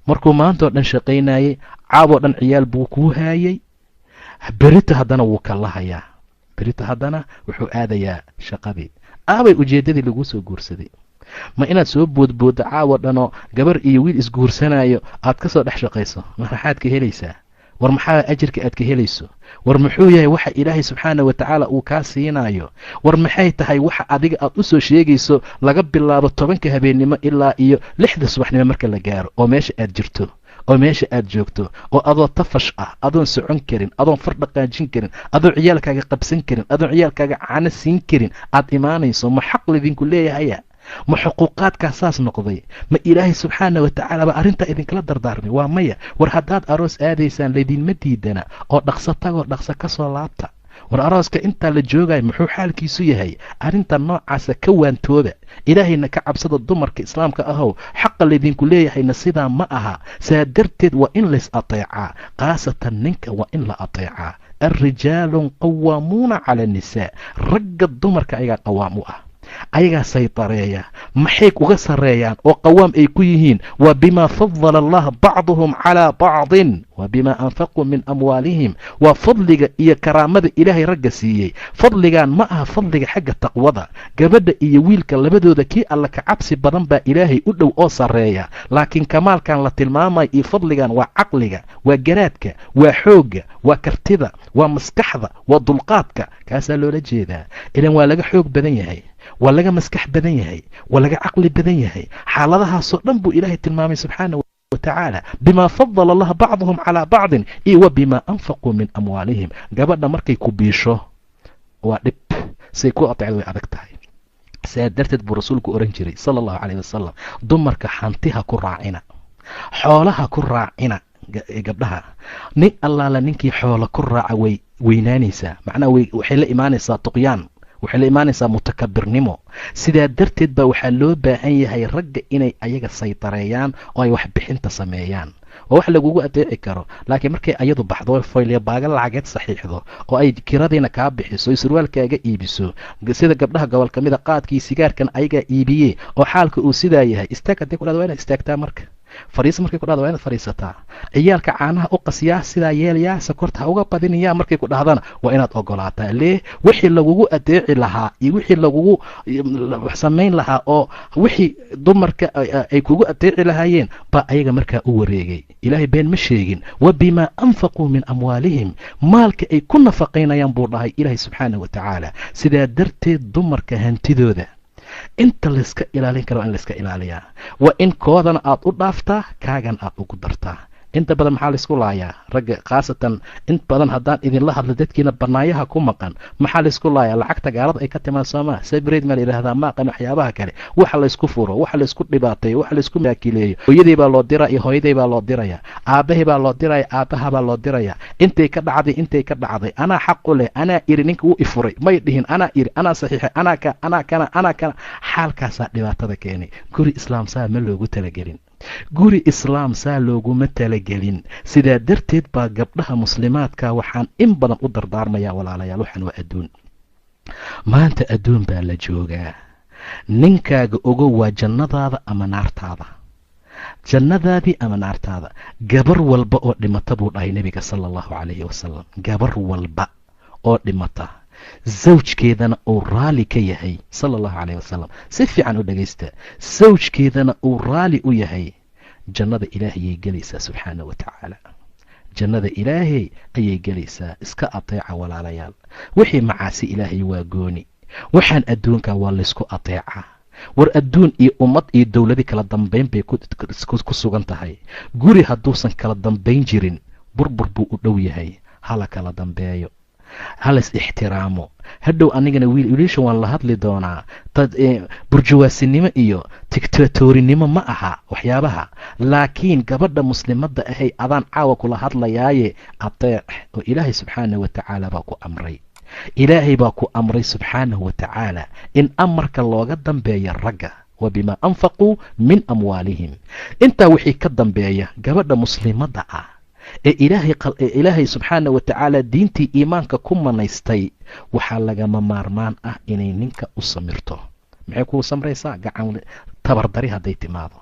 markuu maantao dhan shaqaynayey caaboo dhan ciyaal buu kuu haayey, berita haddana wuu kalahayaa, berita haddana wuxuu aadayaa shaqadii. aabay ujeeddadii laguu soo guursaday? ma inaad soo boodbooddo caawo dhanoo gabar iyo wiil isguursanayo aad ka soo dhex shaqayso? maxaad ka helaysaa? war maxaa ajirka aad ka helayso? war muxuu yahay waxa ilaahay subxaana wa tacaala uu kaa siinayo? war maxay tahay waxa adiga aad u soo sheegayso laga bilaabo 10 habeennimo ilaa iyo 6 subaxnimo marka la gaaro, oo meesha aad jirto, oo meesha aad joogto, oo adoo tafash ah, adoon socon karin, adoon far dhaqaajin karin, adoon ciyaalkaaga qabsan karin, adoon ciyaalkaaga caano siin karin aad imaanayso? ma xaq lidinku leeyahaya? ma xuquuqaadkaa saas noqday? ma ilaahay subxaana wa tacaala ba arrintaa idinkala dardaarmay? waa maya. war haddaad aroos aadaysaan laydinma diidana, oo dhaqso tagoo dhaqso ka soo laabta. war arooska intaa la joogayo muxuu xaalkiisu yahay? arrinta noocaasa ka waantooba, ilaahayna ka cabsada. dumarka islaamka ahow, xaqa laydinku leeyahayna sidaa ma aha. saa darteed waa in lays ateecaa, khaasatan ninka waa in la ateecaa. alrijaalun qawaamuuna cala annisaa, ragga dumarka ayagaa qawaam u ah, ayagaa saytareeya. maxay uga sarreeyaan oo qawaam ay ku yihiin? waa bimaa fadala allah bacduhum calaa bacdin wa bimaa anfaquu min amwaalihim. waa fadliga iyo karaamada ilaahay ragga siiyey. fadligan ma aha fadliga xagga taqwada. gabadha iyo wiilka labadooda kii alla ka cabsi badan baa ilaahay u dhow oo sarreeya. laakiin kamaalkan la tilmaamaya iyo fadligan waa caqliga, waa garaadka, waa xoogga, waa kartida, waa maskaxda, waa dulqaadka. kaasaa loola jeedaa. ilan waa laga xoog badan yahay, waa laga maskax badan yahay, waa laga caqli badan yahay. xaaladahaasoo dhan buu ilaahay tilmaamay subxaana watacaala. bimaa fadala allah bacduhum calaa bacdin iyo wa bimaa anfaquu min amwaalihim. gabadha markay ku biisho waa dhib, say ku ateecda way adag tahay. saa darteed buu rasuulku oran jiray sala allahu calayh wasalam, dumarka hantiha ku raacina, xoolaha ku raacina. gabdhaha nin allaala ninkii xoola ku raaca way weynaanaysaa, macnaha waxay la imaanaysaa tuqyaan, waxay la imaanaysaa mutakabirnimo. sidaa darteed baa waxaa loo baahan yahay ragga inay ayaga saytareeyaan oo ay waxbixinta sameeyaan. waa wax lagugu adeeci karo. laakiin markay ayadu baxdo foylya baaga lacageed saxiixdo oo ay kiradiina kaa bixiso, surwaalkaaga iibiso, sida gabdhaha gobol ka mida qaadkii sigaarkan ayagaa iibiyee oo xaalka uu sidaa yahay, istaag haddii kudhahda waa inaad istaagtaa. marka fariisa markay ku dhahda waa inaad fariisataa. ciyaalka caanaha u qasyaa, sidaa yeelyaa, sakorta ha uga badinayaa markay ku dhahdana waa inaad ogolaataa. lee wixii lagugu adeeci lahaa iyo wixii lagugu samayn lahaa oo wixii dumarka ay kugu adeeci lahaayeen baa ayaga markaa u wareegay. ilaahay been ma sheegin. wa bimaa anfaquu min amwaalihim, maalka ay ku nafaqaynayaan buu dhahay ilaahay subxaana wa tacaala. sidaa darteed dumarka hantidooda inta layska ilaalin kara waa in layska ilaaliyaa. waa in koodana aad u dhaaftaa, kaagan aad ugu dartaa. inta badan maxaa laysku laayaa ragga? khaasatan in badan haddaan idinla hadlo dadkiina banaayaha ku maqan, maxaa laysku laayaa? lacagta gaalada ay ka timaan soomaa sabreed maa la yidhahdaa, maaqan waxyaabaha kale. waxa laysku furo, waxa laysku dhibaateeyo, waxa laysku maakileeyo. hooyadii baa loo diraa iyo hooyaday baa loo diraya, aabbahay baa loo diraya, aabbaha baa loo diraya. intay ka dhacday anaa xaq u leh, anaa iri, ninka wuu ifuray may dhihin, anaa iri, anaa saxiixay, anaa kana. xaalkaasaa dhibaatada keenay. guri islaam saa ma loogu talagelin. guri islaam saa looguma talagelin. sidaa darteed baa gabdhaha muslimaadka waxaan in badan u dardaarmayaa walaalayaal, waxaan waa adduun. maanta adduun baa la joogaa. ninkaaga ogow waa jannadaada ama naartaada, jannadaadii ama naartaada. gabar walba oo dhimata buu dhahay nebiga sala allahu calayhi wasalam, gabar walba oo dhimata zawjkeedana uu raali ka yahay sala allahu calayh wasalam. si fiican u dhegaysta. zawjkeedana uu raali u yahay, jannada ilaahay ayay gelaysaa subxaana wa tacaala. jannada ilaahay ayay gelaysaa. iska ateeca walaalayaal. wixii macaasi ilaahay waa gooni. waxaan adduunka waa laysku ateecaa. war adduun iyo ummad iyo dowladi kala dambayn bay ku sugan tahay. guri hadduusan kala dambayn jirin burbur buu u dhow yahay. hala kala dambeeyo. halas ixtiraamo. hadhow anigana wiilasha waan la hadli doonaa. burjawaasinimo iyo tigtatoorinimo ma aha waxyaabaha, laakiin gabadha muslimadda ahay adaan caawa kula hadlayaaye ateec, oo ilaahay subxaanahu watacaala baa ku amray. ilaahay baa ku amray subxaanahu watacaala in amarka looga dambeeya ragga, wa bimaa anfaquu min amwaalihim. intaa wixii ka dambeeya gabadha muslimadda ah ee ilaahay subxaanahu watacaala diintii iimaanka ku manaystay, waxaa lagama maarmaan ah inay ninka u samirto. maxay kugu samraysaa? gacan tabardari hadday timaado.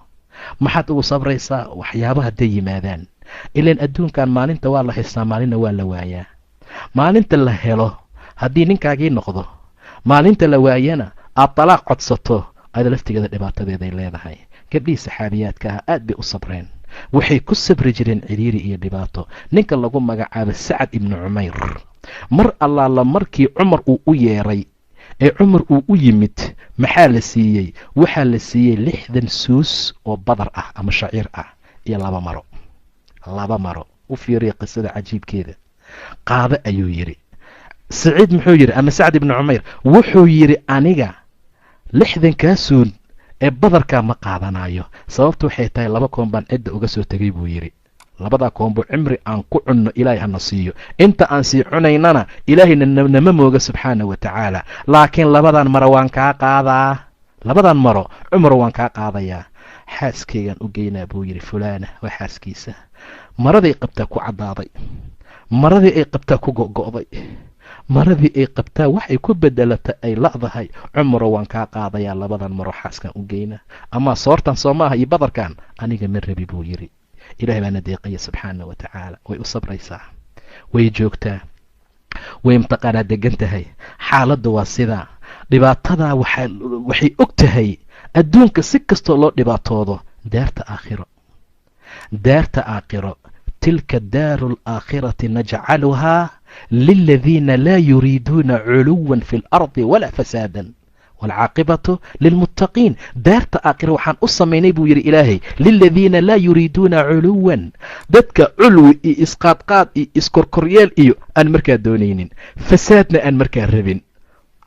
maxaad ugu sabraysaa? waxyaaba hadday yimaadaan. ilaan adduunkan maalinta waa la haystaa, maalinna waa la waayaa. maalinta la helo haddii ninkaagii noqdo, maalinta la waayana aad talaaq codsato, ayada laftigeeda dhibaatadeeday leedahay. gabdhihii saxaabiyaadka ah aad bay u sabreen, waxay ku sabri jireen ciriiri iyo dhibaato. ninka lagu magacaabo sacad ibnu cumayr, mar allaala markii cumar uu u yeeray ee cumar uu u yimid, maxaa la siiyey? waxaa la siiyey 60 suus oo badar ah ama shaciir ah iyo 2 maro. 2 maro. u fiiriya qisada cajiibkeeda. qaado ayuu yidhi. saciid muxuu yidhi, ama sacad ibnu cumayr wuxuu yidhi, aniga 60kaa suun ee badarkaa ma qaadanayo. sababtu waxay tahay 2 koon baan cidda uga soo tegay buu yidhi. 2daa koonbu cimri aan ku cunno ilaahay hana siiyo, inta aan sii cunaynana ilaahayna nama mooga subxaanahu watacaala. laakiin 2daan maro waan kaa qaadaa. 2daan maro cumar waan kaa qaadayaa. xaaskeygaan u geynaa buu yidhi. fulaana waa xaaskiisa. maradii qabtaa ku caddaaday, maradii ay qabtaa ku go'go'day, maradii ay qabtaa waxay ku bedelata ay la'dahay. cumaro waan kaa qaadayaa, 2dan maro xaaskan u geyna. ama soortan soo maaha iyo badarkan aniga ma rabi buu yidhi. ilahay baana deeqaya subxaanahu watacaala. way u sabraysaa, way joogtaa, way mtaqaanaa degan tahay. xaaladda waa sidaa. dhibaatadaa waxay og tahay adduunka si kastoo loo dhibaatoodo, daarta aakhiro tilka daaru alaakhirati najcaluhaa liladiina laa yuriiduuna culuwan fi اlardi walaa fasaadan waalcaaqibatu lilmuttaqiin. daarta aakhira waxaan u samaynay buu yidhi ilaahay, liladiina laa yuriiduuna culuwan, dadka culwi iyo isqaadqaad iyo iskorkoryeel iyo aan markaa doonaynin, fasaadna aan markaa rabin.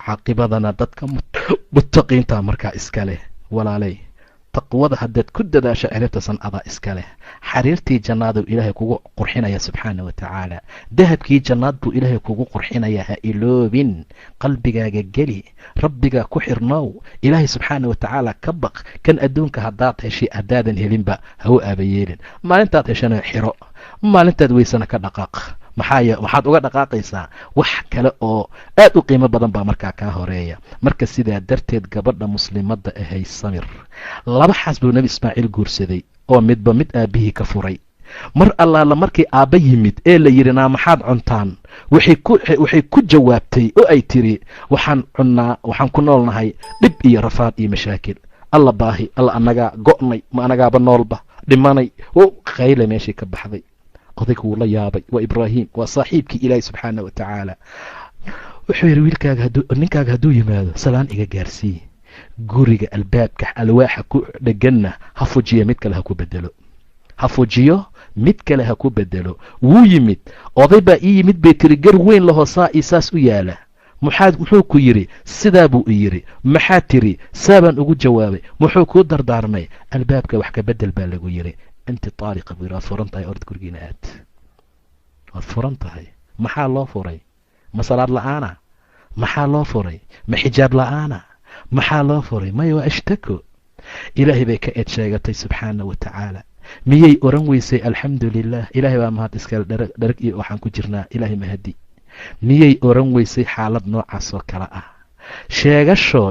caaqibadana dadka muttaqiinta markaa iska leh. walaalay, taqwada haddaad ku dadaasho ciribtasan adaa iska leh. xariirtii jannaaduu ilaahay kugu qurxinaya subxaana watacaala. dahabkii jannaad buu ilaahay kugu qurxinaya. ha iloobin, qalbigaaga geli, rabbigaa ku xirnoow, ilaahay subxaana watacaala ka baq. kan adduunka haddaad heshay haddaadan helinba ha u aabayeelin. maalintaad heshana xiro, maalintaad weysana ka dhaqaaq. waxaad uga dhaqaaqaysaa wax kale oo aad u qiimo badan baa markaa kaa horeeya. marka sidaa darteed gabadha muslimadda ahay samir. 2 xaas buu nebi ismaaciil guursaday oo midba mid aabbihii ka furay. mar allaala markii aabba yimid ee la yidhi naa maxaad cuntaan, waxay ku jawaabtay oo ay tiri waxaan ku noolnahay dhib iyo rafaad iyo mashaakil. alla baahi, alla anagaa go'nay, ma anagaaba noolba dhimanay. qayle meeshii ka baxday. odayga wuu la yaabay. waa ibraahim, waa saaxiibkii ilaahi subxaana watacaala. wuxuu yidhi ninkaaga hadduu yimaado salaan iga gaarsii. guriga albaabka alwaaxa ku dheganna ha fujiyo mid kale ha ku bedelo. wuu yimid. oday baa ii yimid bay tiri, gar weyn lahoo saa ii saas u yaala. muxuu ku yidhi? sidaa buu i yidhi. maxaa tiri? saabaan ugu jawaabay. muxuu kuu dardaarmay? albaabka wax ka bedel baa lagu yidhi. inti taaliqa buu yidhi, waad furan tahay, ord gurigiina aad. waad furan tahay. maxaa loo furay? ma salaad la'aana? maxaa loo furay? ma xijaab la'aana? maxaa loo furay? maya waa ashtako. ilaahay bay ka eed sheegatay subxaana watacaala. miyay oran weysay alxamdu lilah, ilaahay baa mahad iskale, dharag iyo waxaan ku jirnaa, ilaahay mahadi. miyay oran weysay xaalad noocaas oo kale ah? sheegasho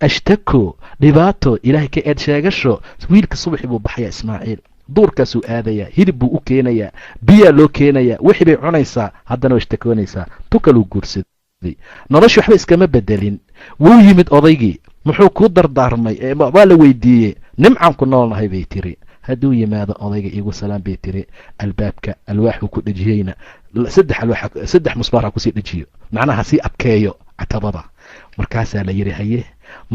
ashtako, dhibaato, ilaahay ka eed sheegasho. wiilka subaxii buu baxayaa ismaaciil, duurkaasuu aadayaa, hilib buu u keenayaa, biyaa loo keenayaa, wixii bay cunaysaa, haddana waa ishtakoonaysaa. tukaluu guursaday. nolosha waxba iskama bedelin. wuu yimid odaygii, muxuu kuu dardaarmay? waa la weydiiyey. nimcaan ku noolnahay bay tiri. hadduu yimaado odayga iigu salaan bay tiri. albaabka alwaaxuu ku dhejiyeyna 3 musbaar ha kusii dhejiyo, macnaha sii adkeeyo catabada. markaasaa la yidhi haye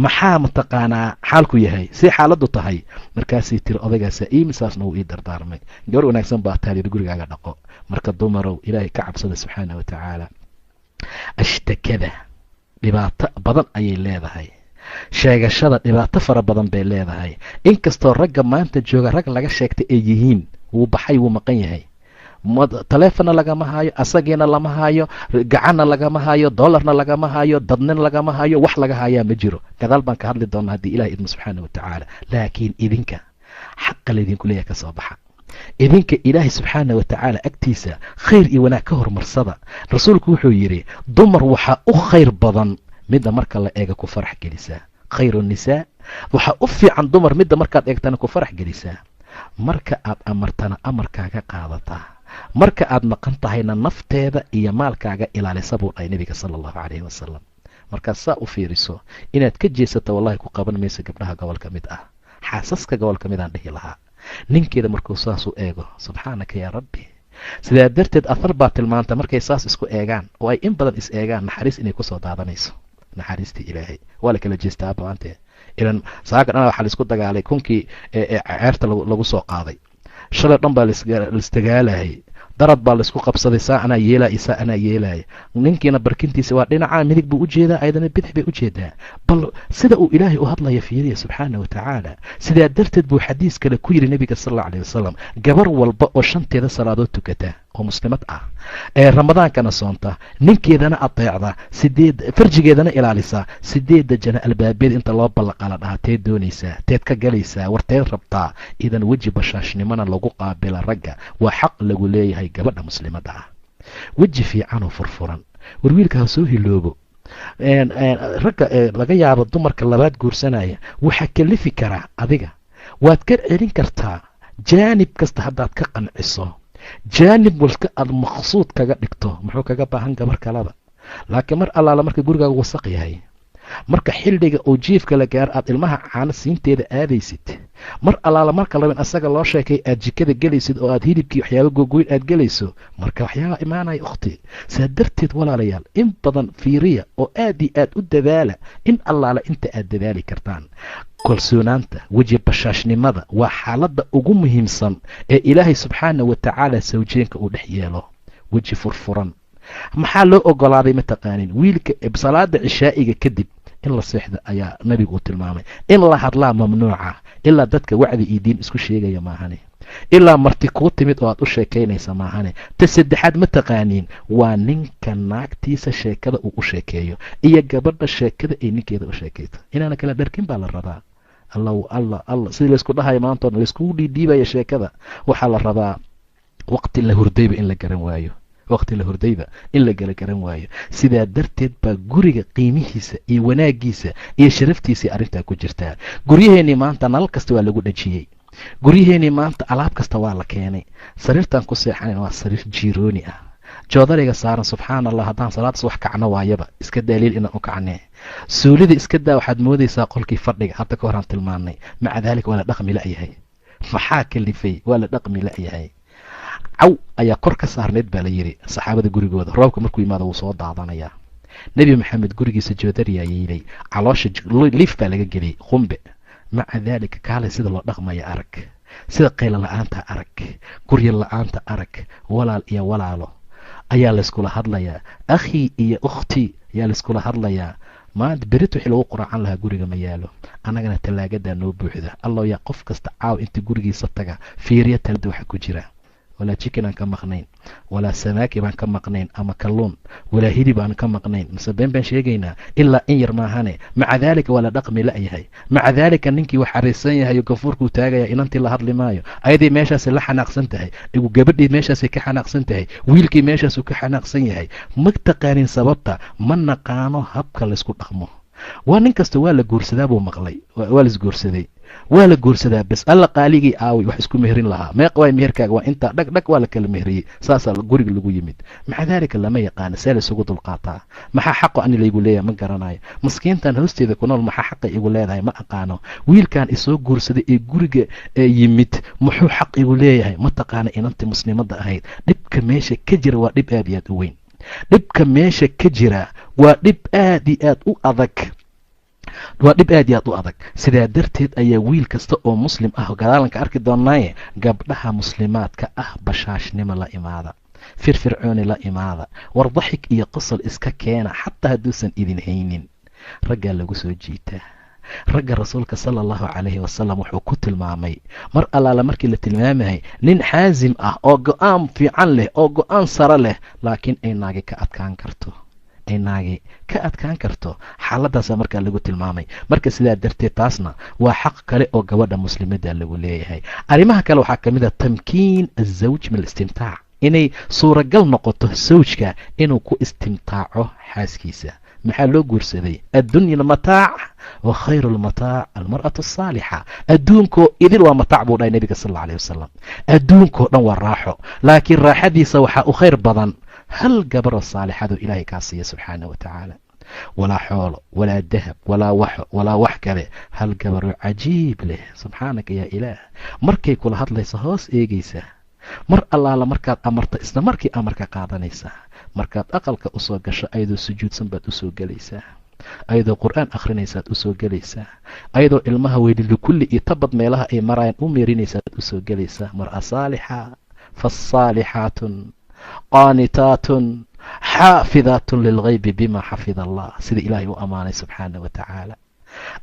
maxaa mataqaanaa xaalku yahay see xaaladdu tahay markaasay tiri odaygaasa misaasna wuu ii dardaarmay gabar wanaagsan baa taaliyada gurigaaga dhaqo marka dumarow ilaahay ka cabsada subxaana wa tacaala ashtakada dhibaato badan ayay leedahay sheegashada dhibaato fara badan bay leedahay inkastoo ragga maanta jooga rag laga sheegtay ay yihiin wuu baxay wuu maqan yahay taleefonna lagama hayo asagiina lama hayo gacanna lagama hayo dollarna lagama hayo dadnina lagama hayo wax laga hayaa ma jiro gadaal baan ka hadli doonaa haddii ilaah idmo subxaana wa tacaala laakiin idinka xaqa laydinku leeyahay ka soo baxa idinka ilaahay subxaana wa tacaala agtiisa khayr iyo wanaag ka hormarsada rasuulku wuxuu yidhi dumar waxaa u khayr badan midda marka la eega ku farax gelisaa khayru nisaa waxaa u fiican dumar midda markaad eegtana ku farax gelisaa marka aad amartana amarkaaga qaadataa marka aad maqan tahayna nafteeda iyo maalkaaga ilaalisa buu dhahay nebiga sala allahu calayhi wasalam markaad saa u fiiriso inaad ka jeesato wallahi ku qaban mayso gabdhaha gobol ka mid ah xaasaska gobol ka midaan dhihi lahaa ninkeeda markuu saasuu eego subxaanaka yaa rabbi sidaa darteed afar baa tilmaanta markay saas isku eegaan oo ay in badan is eegaan naxariis inay kusoo daadanayso naxariistii ilaahay waa la kala jeestaa baante ilan saaga dhana waxaa laisku dagaalay kunkii ceerta lagu soo qaaday shalay dhan baa laisdagaalayay darad baa laisku qabsaday saa anaa yeelaya saa anaa yeelaya ninkiina barkintiisa waa dhinacaa midig buu u jeedaa ayadana bidix bay u jeedaa bal sida uu ilaahay u hadlaya fiiriya subxaana wa tacaala sidaa darteed buu xadiis kale ku yidhi nebiga sal allau alayh wasalam gabar walba oo shanteeda salaadood tukata oo muslimad ah ee ramadaankana soonta ninkeedana adeecda farjigeedana ilaalisa 8 jana albaabeed inta loo ballaqala dhahaa teed doonaysaa teed ka galaysaa warteed rabtaa idan weji bashaashnimana lagu qaabila ragga waa xaq lagu leeyahay gabadha muslimadda ah weji fiicanoo furfuran war wiilka ha soo hiloobo ragga laga yaabo dumarka labaad guursanaya waxaa kalifi karaa adiga waad ka celin kartaa jaanib kasta haddaad ka qanciso jaanib walka aad maqsuud kaga dhigto muxuu kaga baahan gabar kalaba laakiin mar allaala marka gurigaaga wasaq yahay marka xildhiga oo jiifka la gaaro aad ilmaha caano siinteeda aadaysid mar allaala marka labin asaga loo sheekay aad jikada gelaysid oo aad hilibkii waxyaaba gogoyn aad gelayso marka waxyaabaa imaanaya ukhti saa darteed walaalayaal in badan fiiriya oo aad iyo aad u dadaala in allaala inta aad dadaali kartaan kalsoonaanta weji bashaashnimada waa xaaladda ugu muhiimsan ee ilaahay subxaana wa tacaala sawjeenka uu dhex yeelo weji furfuran maxaa loo ogolaaday mataqaanin wiilka salaada cishaa'iga kadib in la seexda ayaa nabigu uu tilmaamay in la hadlaa mamnuuca ilaa dadka wacdi iyo diin isku sheegaya maahane ilaa marti kuu timid oo aad u sheekaynaysa maahane ta saddexaad mataqaaniin waa ninka naagtiisa sheekada uu u sheekeeyo iyo gabadha sheekada ay ninkeeda u sheekayto inaana kala dharkin baa la rabaa allah sidii laysku dhahayo maantoona layskugu dhiidhiibaya sheekada waxaa la rabaa waqti la hurdayba in la garan waayo waqti la hurdayba in la garan waayo sidaa darteed baa guriga qiimihiisa iyo wanaagiisa iyo sharaftiisii arrintaa ku jirtaa guryaheennii maanta nalal kasta waa lagu dhajiyey guryaheennii maanta alaab kasta waa la keenay sariirtan ku seexanayn waa sariir jiirooni ah joodariga saaran subxaana allah haddaan salaaddas wax kacno waayaba iska daaliil inaan u kacnee suulida iska daa waxaad moodaysaa qolkii fadhiga hadda ka horaan tilmaannay maca daalika waa la dhaqmi la'yahay maxaa kalifay waa la dhaqmi la'yahay caw ayaa kor ka saarneyd baa la yidhi saxaabada gurigooda roobka markuu yimaado wuu soo daadanayaa nebi maxamed gurigiisa joodariyaa yeelay caloosha liif baa laga geliyay qumbe maca daalika kaalay sida loo dhaqmaya arag sida qaylo la-aanta arag gurya la-aanta arag walaal iyo walaalo ayaa layskula hadlayaa akhii iyo ukhtii ayaa layskula hadlayaa maanta berit wixii lagu quraacan lahaa guriga ma yaalo annagana tallaagadaa noo buuxda allow yaa qof kasta caaw inta gurigiisa taga fiiriya talada waxa ku jira walaa jikin aan ka maqnayn walaa samaaki baan ka maqnayn ama kalluun walaa hilib aan ka maqnayn mise been baan sheegaynaa ilaa in yar maahane maca daalika waa la dhaqmi la'yahay maca daalika ninkii wax xariisan yahay oo gafuurkuu taagaya inantii la hadli maayo ayadii meeshaasi la xanaaqsan tahay gabadhii meeshaasay ka xanaaqsan tahay wiilkii meeshaasuu ka xanaaqsan yahay ma taqaanin sababta ma naqaano habka laysku dhaqmo waa nin kasta waa la guursadaa buu maqlay waa laisguursaday waa la guursadaa bes alla qaaligii aawi wax isku mehrin lahaa meeq waay meherkaaga waa intaa dhag waa la kala mehriyey saasaa guriga lagu yimid maca daalika lama yaqaano see la isugu dulqaataa maxaa xaqo ani laygu leeyahay ma garanayo maskiintan hoosteeda ku nool maxaa xaqa igu leedahay ma aqaano wiilkan isoo guursaday ee guriga yimid muxuu xaq igu leeyahay ma taqaana inantii muslimadda ahayd dhibka meesha ka jira waa dhib aad iyo aad u weyn dhibka meesha ka jira waa dhib aad iyo aad u adag waa dhib aad iyo aad u adag. sidaa darteed ayaa wiil kasta oo muslim ah gadaalanka arki doonaaye gabdhaha muslimaadka ah bashaashnimo la imaada, firfircooni la imaada, war daxik iyo qosol iska keena xataa hadduusan idin haynin. raggaa lagu soo jiitaa. ragga rasuulka sala allahu calayhi wasalam wuxuu ku tilmaamay mar allaala markii la tilmaamahay nin xaasim ah oo go-aan fiican leh oo go-aan sare leh, laakiin ay naagi ka adkaan karto xaaladaasaa markaa lagu tilmaamay. marka sidaa darteed taasna waa xaq kale oo gabadha muslimada lagu leeyahay. arrimaha kale waxaa ka mid a tamkiin azawj min alistimtaac, inay suuragal noqoto sawjka inuu ku istimtaaco xaaskiisa. maxaa loo guursaday? addunya mataac wa khayru lmataac almar'atu asaalixa. adduunkoo idil waa mataac buu dhahay nabiga sal alla alayh wasalam. adduunkoo dhan waa raaxo, laakiin raaxadiisa waxaa u khayr badan hal gabaro saalixadu ilaahay kaa siiya subxaana wa tacaala. walaa xoolo, walaa dahab, walaa wax kale, hal gabaroo cajiib leh. subxaanaka yaa ilaah. markay kula hadlaysa hoos eegaysa, mar allaala markaad amarta isla markii amarka qaadanaysaa. markaad aqalka usoo gasho ayadoo sujuudsan baad usoo gelaysaa, ayadoo qur-aan akhrinaysaad usoo gelaysaa, ayadoo ilmaha weylilikulli iyo tabad meelaha ay marayaan u meerinaysaad usoo gelaysaa. mar'a saalixa faasaalixaatun qaanitaatun xaafidaatun lilgaybi bima xafida allah, sida ilaahay u ammaanay subxaana wa tacaala.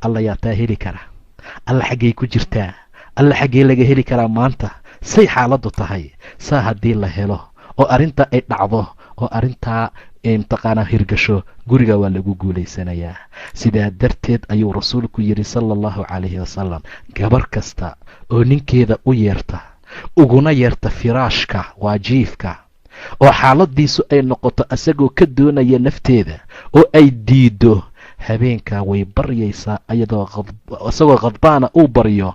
alla yaa taa heli kara? alla xaggay ku jirtaa? alla xaggee laga heli karaa maanta? say xaaladdu tahay? saa haddii la helo oo arrintaa ay dhacdo oo arrintaa mataqaanaa hirgasho, guriga waa lagu guulaysanayaa. sidaa darteed ayuu rasuulku yidhi sala allahu calayhi wasalam, gabar kasta oo ninkeeda u yeerta, uguna yeerta firaashka waa jiifka, oo xaaladiisu ay noqoto asagoo ka doonaya nafteeda oo ay diido, habeenkaa way baryaysaa isagoo khadbaana uu baryo,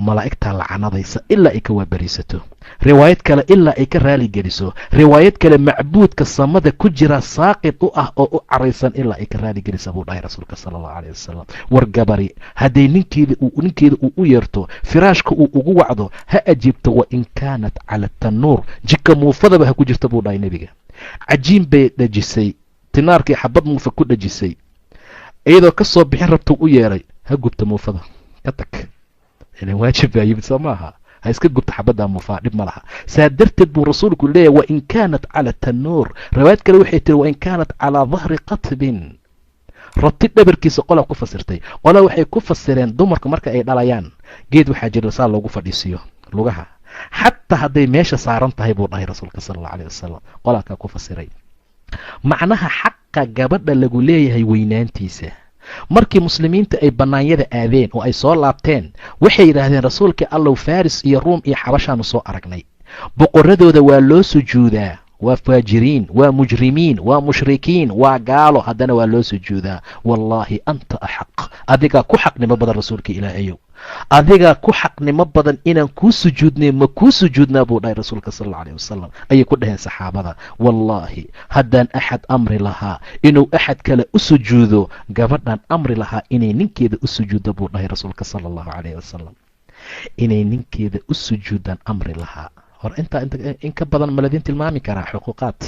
malaa'igtaa lacanadaysa ilaa ay ka waabariisato. riwaayad kale ilaa ay ka raali geliso. riwaayad kale macbuudka samada ku jira saaqid u ah oo u caraysan ilaa ay ka raali gelisa buu dhahay rasuulka sala allahu calayh wasalam. war gabari hadday ninkeeda uu u yeerto, firaashka uu ugu wacdo, ha ajiibto wa in kaanat cala tanuur, jika muufadaba ha ku jirta buu dhahay nebiga. cajiin bay dhajisay, tinaarkii xabad muufa ku dhajisay, iyadoo ka soo bixin rabtuu u yeeray, ha gubta muufada, ka tag, waajib baa yimid soo maaha, ha iska gubta xabaddaa muufaa, dhib ma laha. saa darteed buu rasuulku leeyahy wa in kaanat cala tanuur. riwaayad kale waxay tiri wa in kaanat calaa dahri qatbin, rati dhabarkiisa qolaa ku fasirtay. qolaa waxay ku fasireen dumarka marka ay dhalayaan geed waxaa jira saa loogu fadhiisiyo lugaha, xataa hadday meesha saaran tahay buu dhahay rasuulka sala allahu alayh wasalam. qolaakaa ku fasiray macnaha xaqa gabadha lagu leeyahay weynaantiisa. markii muslimiinta ay bannaanyada aadeen oo ay soo laabteen, waxay yidhaahdeen rasuulkii allow faris iyo ruum iyo xabashaanu soo aragnay, boqoradooda waa loo sujuudaa, waa faajiriin, waa mujrimiin, waa mushrikiin, waa gaalo, haddana waa loo sujuudaa. wallaahi anta axaq, adigaa ku xaqnimo badan rasuulka ilaahayow, adigaa ku xaqnimo badan inaan kuu sujuudnay, ma kuu sujuudnaa buu dhahay rasuulka sal alla alayh wasalam. ayay ku dhaheen saxaabada, wallaahi haddaan axad amri lahaa inuu axad kale u sujuudo, gabadhaan amri lahaa inay ninkeeda u sujuuddo buu dhahay rasuulka sala allahu calayh wasalam. inay ninkeeda u sujuudaan amri lahaa. hor intaa in ka badan ma ladin tilmaami karaa xuquuqaad?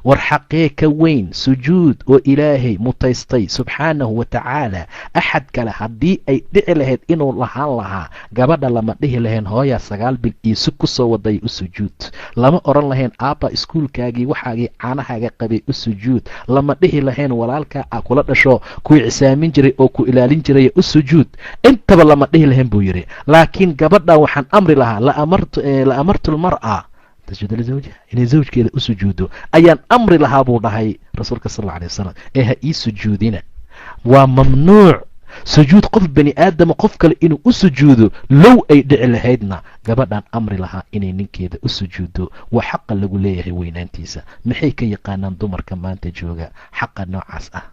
war xaqee ka weyn sujuud oo ilaahay mutaystay subxaanahu wa tacaala. axad kale haddii ay dhici lahayd inuu lahaan lahaa, gabadha lama dhihi lahayn hooyaa 9 bil iisu ku soo waday u sujuud, lama oran lahayn aabba iskuulkaagii waxaagii caanahaaga qabay u sujuud, lama dhihi lahayn walaalkaa a kula dhasho ku cisaamin jiray oo ku ilaalin jiray u sujuud, intaba lama dhihi lahayn buu yidhi. laakiin gabadha waxaan amri lahaa la amartu lmar'a tasjuuda lizawjiha, inay zawjkeeda u sujuudo ayaan amri lahaa buu dhahay rasuulka sal alla alay wasalam. ee ha ii sujuudina, waa mamnuuc sujuud qof bani aadama qof kale inuu u sujuudo. low ay dhici lahaydna gabadhaan amri lahaa inay ninkeeda u sujuudo. waa xaqa lagu leeyahay weynaantiisa. maxay ka yaqaanaan dumarka maanta jooga xaqa noocaas ah?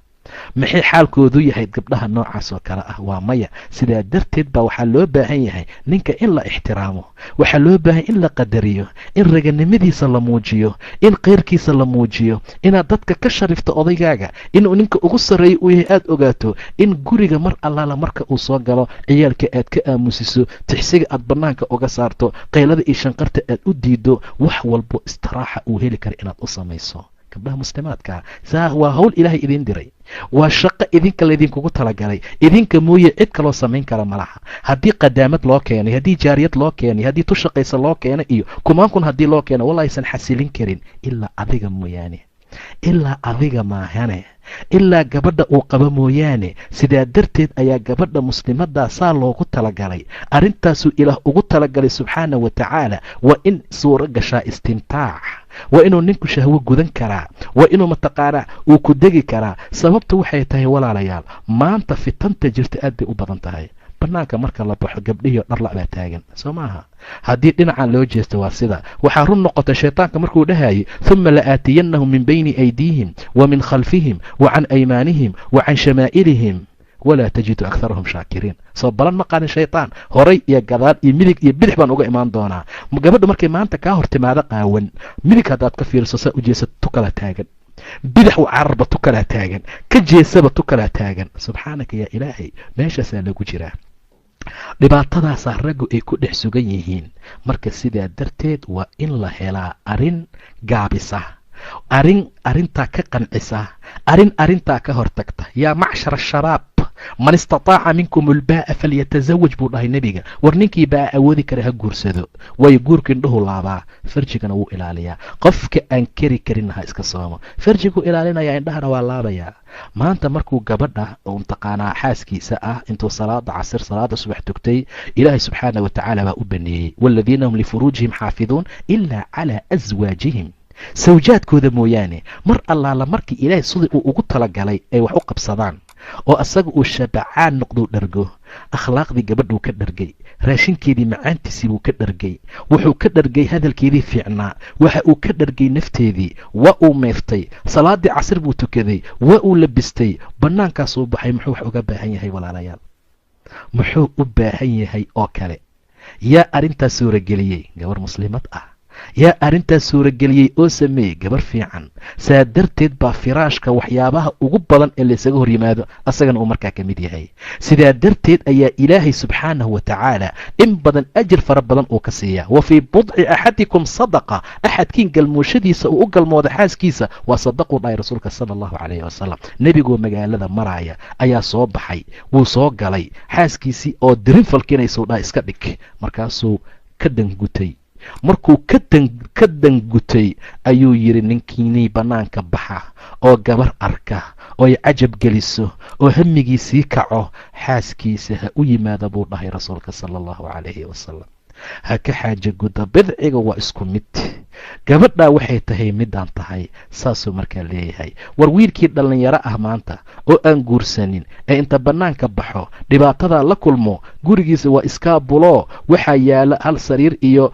maxay xaalkoodu yahay gabdhaha noocaas oo kale ah? waa maya. sidaa darteed baa waxaa loo baahan yahay ninka in la ixtiraamo, waxaa loo baahan in la qadariyo, in raganimadiisa la muujiyo, in keyrkiisa la muujiyo, inaad dadka ka sharifto odaygaaga, inuu ninka ugu sarreeya uu yahay aada ogaato, in guriga mar allaala marka uu soo galo ciyaalka aad ka aamusiso, tixsiga aad bannaanka uga saarto, qaylada iyo shanqarta aad u diido, wax walbo istiraaxa uu heli kara inaad u samayso. gabdhaha muslimaadka saa waa hawl ilaahay idin diray. waa shaqo idinka laydinkugu talagalay, idinka mooye cid kaloo samayn kara ma laha. haddii qadaamad loo keenay, haddii jaariyad loo keenay, haddii tu shaqaysa loo keena iyo kumaan kun haddii loo keena, wallahi aysan xasilin karin ilaa adiga mooyaane, ilaa adiga maahane, ilaa gabadha uu qabo mooyaane. sidaa darteed ayaa gabadha muslimaddaa saa loogu talagalay. arrintaasuu ilaah ugu talagalay subxaana wa tacaala. waa in suuro gashaa istimtaac, waa inuu ninku shahwo gudan karaa, waa inuu mataqaanaa uu ku degi karaa. sababta waxay tahay walaalayaal, maanta fitanta jirta aad bay u badan tahay. banaanka marka la baxo gabdhihiio dharla baa taagan, soo maaha? haddii dhinacan loo jeesto waa sida. waxaa run noqota shaytaanka markuu dhahayay uma la'aatiyannahum min bayni aydiihim wa min khalfihim wa can aymaanihim wa can shamaa'ilihim walaa tajidu akharahum shaakiriin. soo balan ma qaadin shaytaan, horay iyo gadaal iyo midig iyo bidix baan uga imaan doonaa. gabadha markay maanta kaa hor timaado qaawan, midig haddaad ka fiiriso saa u jeesad tu kala taagan, bidix u cararba tu kalaa taagan, ka jeesaba tu kalaa taagan. subxaanaka yaa ilaahay, meeshaasaa lagu jiraa. dhibaatadaasaa raggu ay ku dhex sugan yihiin. marka sidaa darteed waa in la helaa arrin gaabisa, arrintaa ka qancisa, arrintaa ka hortagta. yaa macshar shabaab man istataaca minkum ulbaa'a falyatazawaj buu dhahay nebiga. war ninkii baa awoodi kara ha guursado, waayo guurka indhuhu laabaa, farjigana wuu ilaaliyaa. qofka aan keri karinna ha iska soomo, farjiguu ilaalinayaa, indhahana waa laabayaa. maanta markuu gabadha mtaqaanaa xaaskiisa ah intuu salaada casir salaada subax tugtay, ilaahay subxaana wa tacaala baa u baneeyey waaladiina hum lifuruujihim xaafiduun ilaa calaa aswaajihim, sawjaadkooda mooyaane. mar allaala markii ilaahay sidii uu ugu talagalay ay wax u qabsadaan oo asaga uu shabacaan noqduu dhargo, akhlaaqdii gabadhuu ka dhargay, raashinkeedii macaantiisii buu ka dhargay, wuxuu ka dhargay hadalkeedii fiicnaa, waxa uu ka dhargay nafteedii, waa uu meeftay, salaadii casir buu tukaday, waa uu labistay, bannaankaasuu baxay. muxuu wax uga baahan yahay walaalayaal? muxuu u baahan yahay oo kale? yaa arrintaas suurageliyey? gabar muslimad ah. yaa arrintaas suurageliyey oo sameeyey? gabar fiican. saa darteed baa firaashka waxyaabaha ugu badan ee laysaga hor yimaado asagana uu markaa ka mid yahay. sidaa darteed ayaa ilaahay subxaanahu wa tacaala in badan ajir fara badan uu ka siiyaa. wa fii budci axadikum sadaqa, axadkiin galmooshadiisa uu u galmooda xaaskiisa waa sadaquu dhahay rasuulka sala allahu calayhi wasalam. nebigoo magaalada maraaya ayaa soo baxay, wuu soo galay, xaaskiisii oo dirin falkinaysuu dhaha iska dhig. markaasuu ka dangutay. markuu ka dangutay ayuu yidhi ninkiinii bannaanka baxa oo gabar arka oo ay cajab geliso oo hamigii sii kaco, xaaskiisa ha u yimaada buu dhahay rasuulka sala allahu calayhi wasalam. ha ka xaaja gudda, bidciga waa isku mid. gabadhaa waxay tahay midaan tahay, saasuu markaa leeyahay. war wiilkii dhallinyaro ah maanta oo aan guursanin ee inta bannaanka baxo dhibaatadaa la kulmo, gurigiisa waa iskaabulo, waxaa yaala hal sariir iyo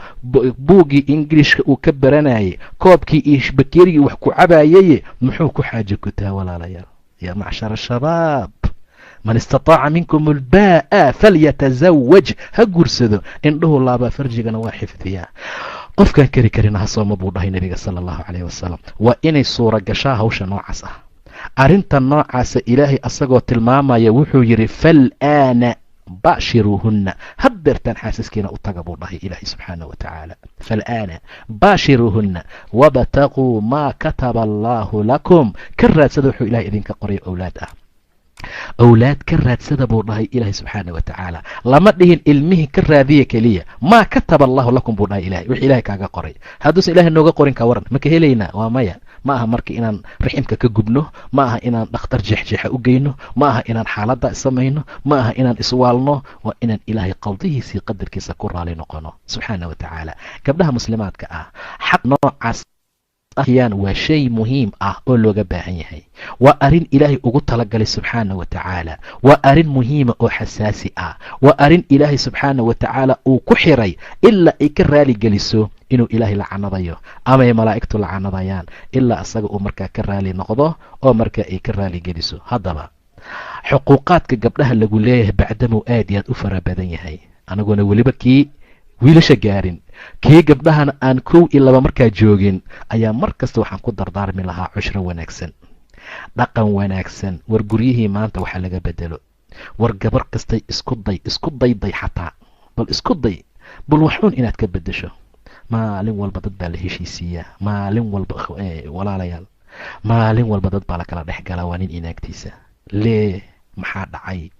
buuggii ingilishka uu ka baranayay, koobkii iyo bakeerigii wax ku cabaayay, muxuu ku xaaja gutaa walaalayaal? yaa macshara shabaab man istataaca minkum ulbaa'a falyatazawaj, ha guursado, indhuhu laabaa, farjigana waa xifdiyaa. qofkaan keri karin ha sooma buu dhahay nebiga sala allahu calayhi wasalam. waa inay suura gashaa hawsha noocaas ah. arrinta noocaasa ilaahay asagoo tilmaamaya wuxuu yidhi fal'aana baashiruuhunna, haddeertaan xaasaskiina u taga buu dhahay ilaahay subxaanah wa tacaala. fal'aana baashiruuhunna wabtaquu maa kataba allaahu lakum, ka raadsada wuxuu ilahay idinka qoray owlaad ah. awlaad ka raadsada buu dhahay ilaahay subxaana wa tacaala. lama dhihin ilmihii ka raadiya keliya, maa kataba allahu lakum buu dhahay ilahay, wix ilahay kaaga qoray. hadduusan ilahay nooga qorin ka waran, maka helaynaa? waa maya. ma aha marka inaan raximka ka gubno, ma aha inaan dhakhtar jeexjeexa u geyno, ma aha inaan xaaladda samayno, ma aha inaan iswaalno, waa inaan ilaahay qaldihiisii qadarkiisa ku raali noqono subxaana wa tacaala. gabdhaha muslimaadka ah, xaq noocaas ahyaan waa shay muhiim ah oo looga baahan yahay. waa arrin ilaahay ugu talagalay subxaana wa tacaala. waa arrin muhiima oo xasaasi ah. waa arrin ilaahay subxaana wa tacaala uu ku xiray ilaa ay ka raali geliso inuu ilaahay lacanadayo ama ay malaa'igtu lacanadayaan, ilaa asaga uu markaa ka raali noqdo oo markaa ay ka raali geliso. haddaba xuquuqaadka gabdhaha lagu leeyahay bacdamuu aad iyo aad u fara badan yahay, anaguna weliba kii wiilasha gaarin, kii gabdhahana aan 1 iyo 2 markaa joogin, ayaa mar kasta waxaan ku dardaarmi lahaa cushro wanaagsan, dhaqan wanaagsan. war guryihii maanta waxaa laga bedelo. war gabar kastay isku dayday xataa, bal isku day, bal waxuun inaad ka bedesho. maalin walba dad baa la heshiisiiyaa, maalin walba walaalayaal maalin walba dad baa la kala dhex galaa, waa nin inaagtiisa. lee maxaa dhacay?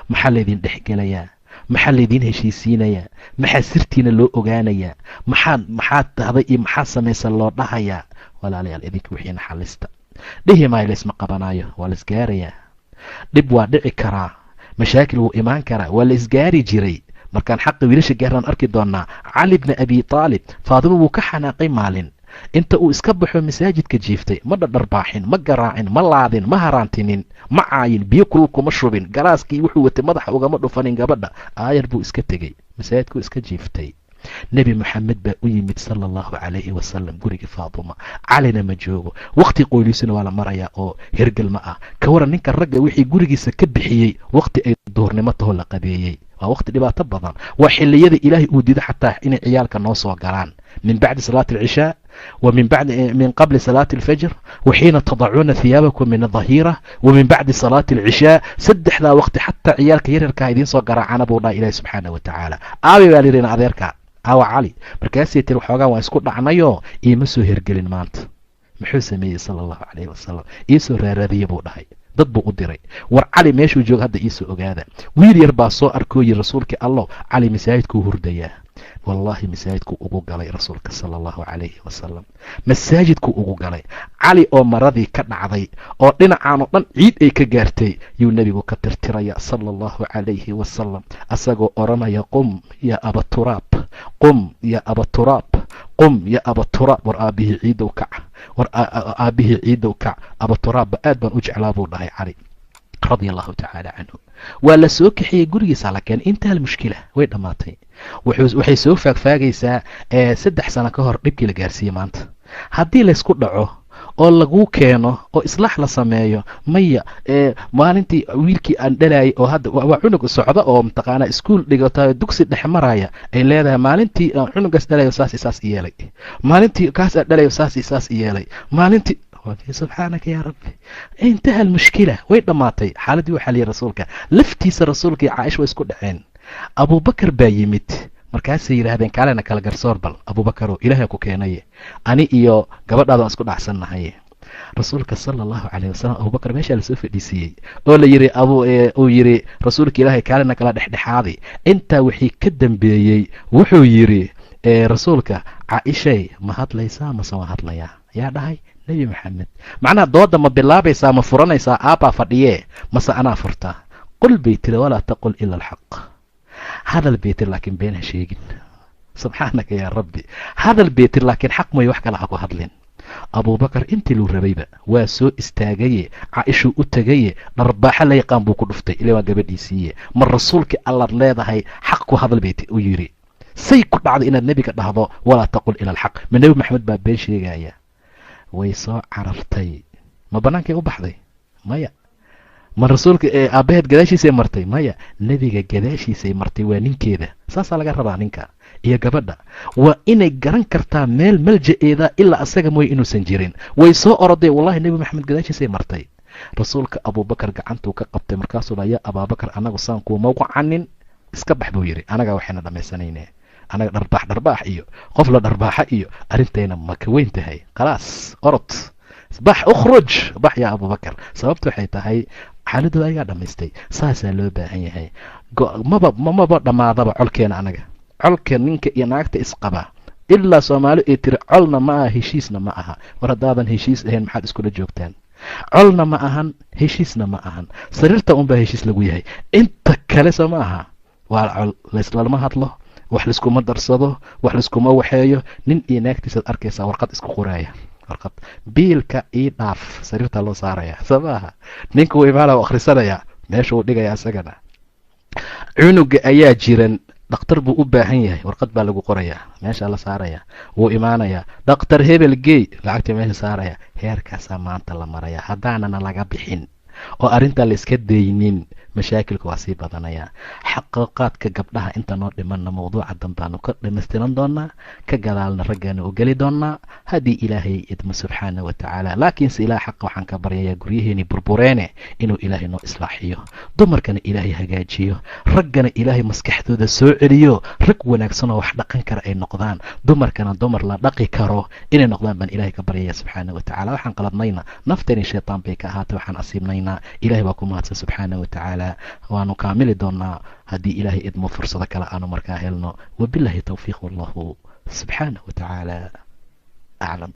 maxaa laydin dhexgelayaa? maxaa laydiin heshiisiinayaa? maxaa sirtiina loo ogaanayaa? maxaad tahday iyo maxaa samaysan loo dhahayaa? walaalayaal idinka wixii naxalista dhihi maayo laysma qabanaayo, waa laisgaarayaa. dhib waa dhici karaa, mashaakil wuu imaan karaa, waa la isgaari jiray. markaan xaqa wiilasha gaaraan arki doonaa. cali bni abi taalib faadimo wuu ka xanaaqay maalin, inta uu iska baxo masaajidka jiiftay, ma dhardharbaaxin, ma garaacin, ma laadin, ma haraantinin, ma caayin, biyo kulul kuma shubin, galaaskii wuxuu watay madaxa ugama dhufanin gabadha. aayar buu iska tegey, masaajidkuu iska jiiftay. nebi moxamed baa u yimid sala allahu calayhi wasalam gurigii faaduma. calina ma joogo, waqti qoyliisuna waa la marayaa oo hergel ma ah. ka waran ninka ragga wixii gurigiisa ka bixiyey waqti ay duhurnimo taho la qabeeyey. waa waqti dhibaato badan, waa xiliyada ilaahay uu dido xataa inay ciyaalka noo soo galaan min bacdi salaati alcishaa ومن قبل صلاة الفجر وحين تضعون ثيابكم من الظهيرة ومن بعد صلاة العشاء. سدح ذا وقت حتى عيالك يريركا إذين سو قراعانا بوضع إلهي سبحانه وتعالى. آبي باليرين أذيركا أو علي markaasay tiri waxoogaa waan isku dhacnayo iima soo hergelin maanta. muxuu sameeyey sala allahu calayhi wasalam? iisoo raaraadiye buu dhahay, dad buu u diray. war cali meeshuu jooga hadda iisoo ogaada. wiil yar baa soo arkooyi rasuulkii allow cali masaajidkuu hurdayaa. wallaahi masaajidkuu ugu galay rasuulka sala allahu calayhi wasalam, masaajidkuu ugu galay. cali oo maradii ka dhacday oo dhinacaan oo dhan ciid ay ka gaartay yuu nebigu ka tirtiraya sala allahu calayhi wasalam, asagoo odhanaya qum ya abaturaab, qum ya abaturaab, qum ya abaturaab. war aabbihii ciidow kac, war aabbihii ciidow kac. abaturaabba aad baan u jeclaa buu dhahay cali radia allahu tacaala canhu. waa la soo kaxiyey gurigiisa la keenay. intaa almushkila way dhammaatay. waxay soo faagfaagaysaa 3 sano ka hor dhibkii la gaarsiiyey maanta. haddii laysku dhaco oo laguu keeno oo islaax la sameeyo, maya maalintii wiilkii aan dhalayay oo hadda waa cunug socda oo mataqaanaa iskuul dhigata dugsi dhex maraya ay leedahay maalintii cunugaas dhalayo saas isaas yeelay, maalintii kaas dhalayo saas isaas yeelay, maalintii subxaanaka yaa rabbi. intaha almushkila way dhammaatay xaaladii. waxaa liyi rasuulka laftiisa rasuulka iyo caaisha way isku dhaceen. abubakar baa yimid, markaasay yidhaahdeen kaalena kala garsoor bal abubakarow ilaahay ku keenaye ani iyo gabadhaada aan isku dhacsannahay. rasuulka sala allahu calayhi wasalam abubakar meeshaa lasoo fadhiisiiyey oo la yidhi uu yidhi rasuulka ilaahay kaalena kala dhexdhexaadi. intaa wixii ka dambeeyey wuxuu yidhi rasuulka caaishay ma hadlaysaa mase waa hadlayaa? yaa dhahay nebi maxamed. macnaha dooda ma bilaabaysaa ma furanaysaa? aabbaa fadhiyee mase anaa furtaa? qul bay tiri walaa taqul ila alxaq. hadal bay tiri laakiin been ha sheegin. subxaanaka yaa rabbi. hadal bay tiri laakiin xaq mooye wax kale ha ku hadlin. abubakar intii luu rabayba waa soo istaagaye, caaishuu u tegaye, dharbaaxa la yaqaan buu ku dhuftay. ila waa gabadhiisiiye. ma rasuulkii allaad leedahay xaq ku hadal bay u yidhi. say ku dhacday inaad nebiga dhahdo walaa taqul ila alxaq? ma nebi maxamed baa been sheegaya? way soo carartay. ma bannaankay u baxday? maya. ma rasuulka aabbaheed gadaashiisay martay? maya. nebiga gadaashiisay martay. waa ninkeeda. saasaa laga rabaa ninka iyo gabadha. waa inay garan kartaa meel malja-eeda ilaa asaga mooye inuusan jirin. way soo oroday wallahi nebi maxamed gadaashiisay martay. rasuulka abubakar gacantuu ka qabtay, markaasuu dha yaa abaabakar anagu saan kuuma wacanin, iska bax buu yidhi. anagaa waxayna dhammaysanayne, anaga dharbaax iyo qof la dharbaaxa iyo arrintayna ma ka weyn tahay. khalaas orod bax ukhruj bax yaa abubakar. sababta waxay tahay xaaladooda ayagaa dhammaystay. saasaa loo baahan yahay. maba dhammaadaba colkeena anaga. colka ninka iyo naagta isqaba ilaa soomaali ay tiri colna ma aha heshiisna ma aha. war haddaadan heshiis ahayn maxaad iskula joogtaan? colna ma ahan heshiisna ma ahan. sariirta unbaa heshiis lagu yahay, inta kale soo ma aha. waa col lalama hadlo, wax laiskuma darsado, wax laiskuma waxeeyo. nin iyo naagtiisaad arkaysaa warqad isku qoraaya. warqad biilka ii dhaaf sariirtaa loo saaraya soo maaha. ninka wuu imaana u akhrisanayaa, meesha uu dhigaya isagana. cunuga ayaa jiran, dhakhtar buu u baahan yahay, warqad baa lagu qorayaa, meeshaa la saaraya. wuu imaanayaa, dhakhtar hebel geey, lacagta meesha saaraya. heerkaasaa maanta la maraya. haddaanana laga bixin oo arrintaa la iska daynin mashaakilku waa sii badanaya. xaqooqaadka gabdhaha inta noo dhimanna mawduuca danbaanu ka dhamaystiran doonaa, ka gadaalna raggaanu u geli doonaa haddii ilaahay idmo subxaana wa tacaala. laakiinse ilaah xaqa waxaan ka baryayaa guryaheeni burbureene inuu ilaahay noo islaaxiyo, dumarkana ilaahay hagaajiyo, raggana ilaahay maskaxdooda soo celiyo, rag wanaagsanoo wax dhaqan kara ay noqdaan, dumarkana dumar la dhaqi karo inay noqdaan baan ilaahay ka baryaya subxaana wa tacaala. waxaan qaladnayna naftani shaytaan bay ka ahaatay, waxaan asiibnaynaa ilaahay baa ku mahadsan subxaana wa tacaala. waanu kaamili doonaa haddii ilaahay idmo fursado kale aanu markaa helno. wabilaahi towfiiq, wallahu subxaanahu wa tacaala aclam.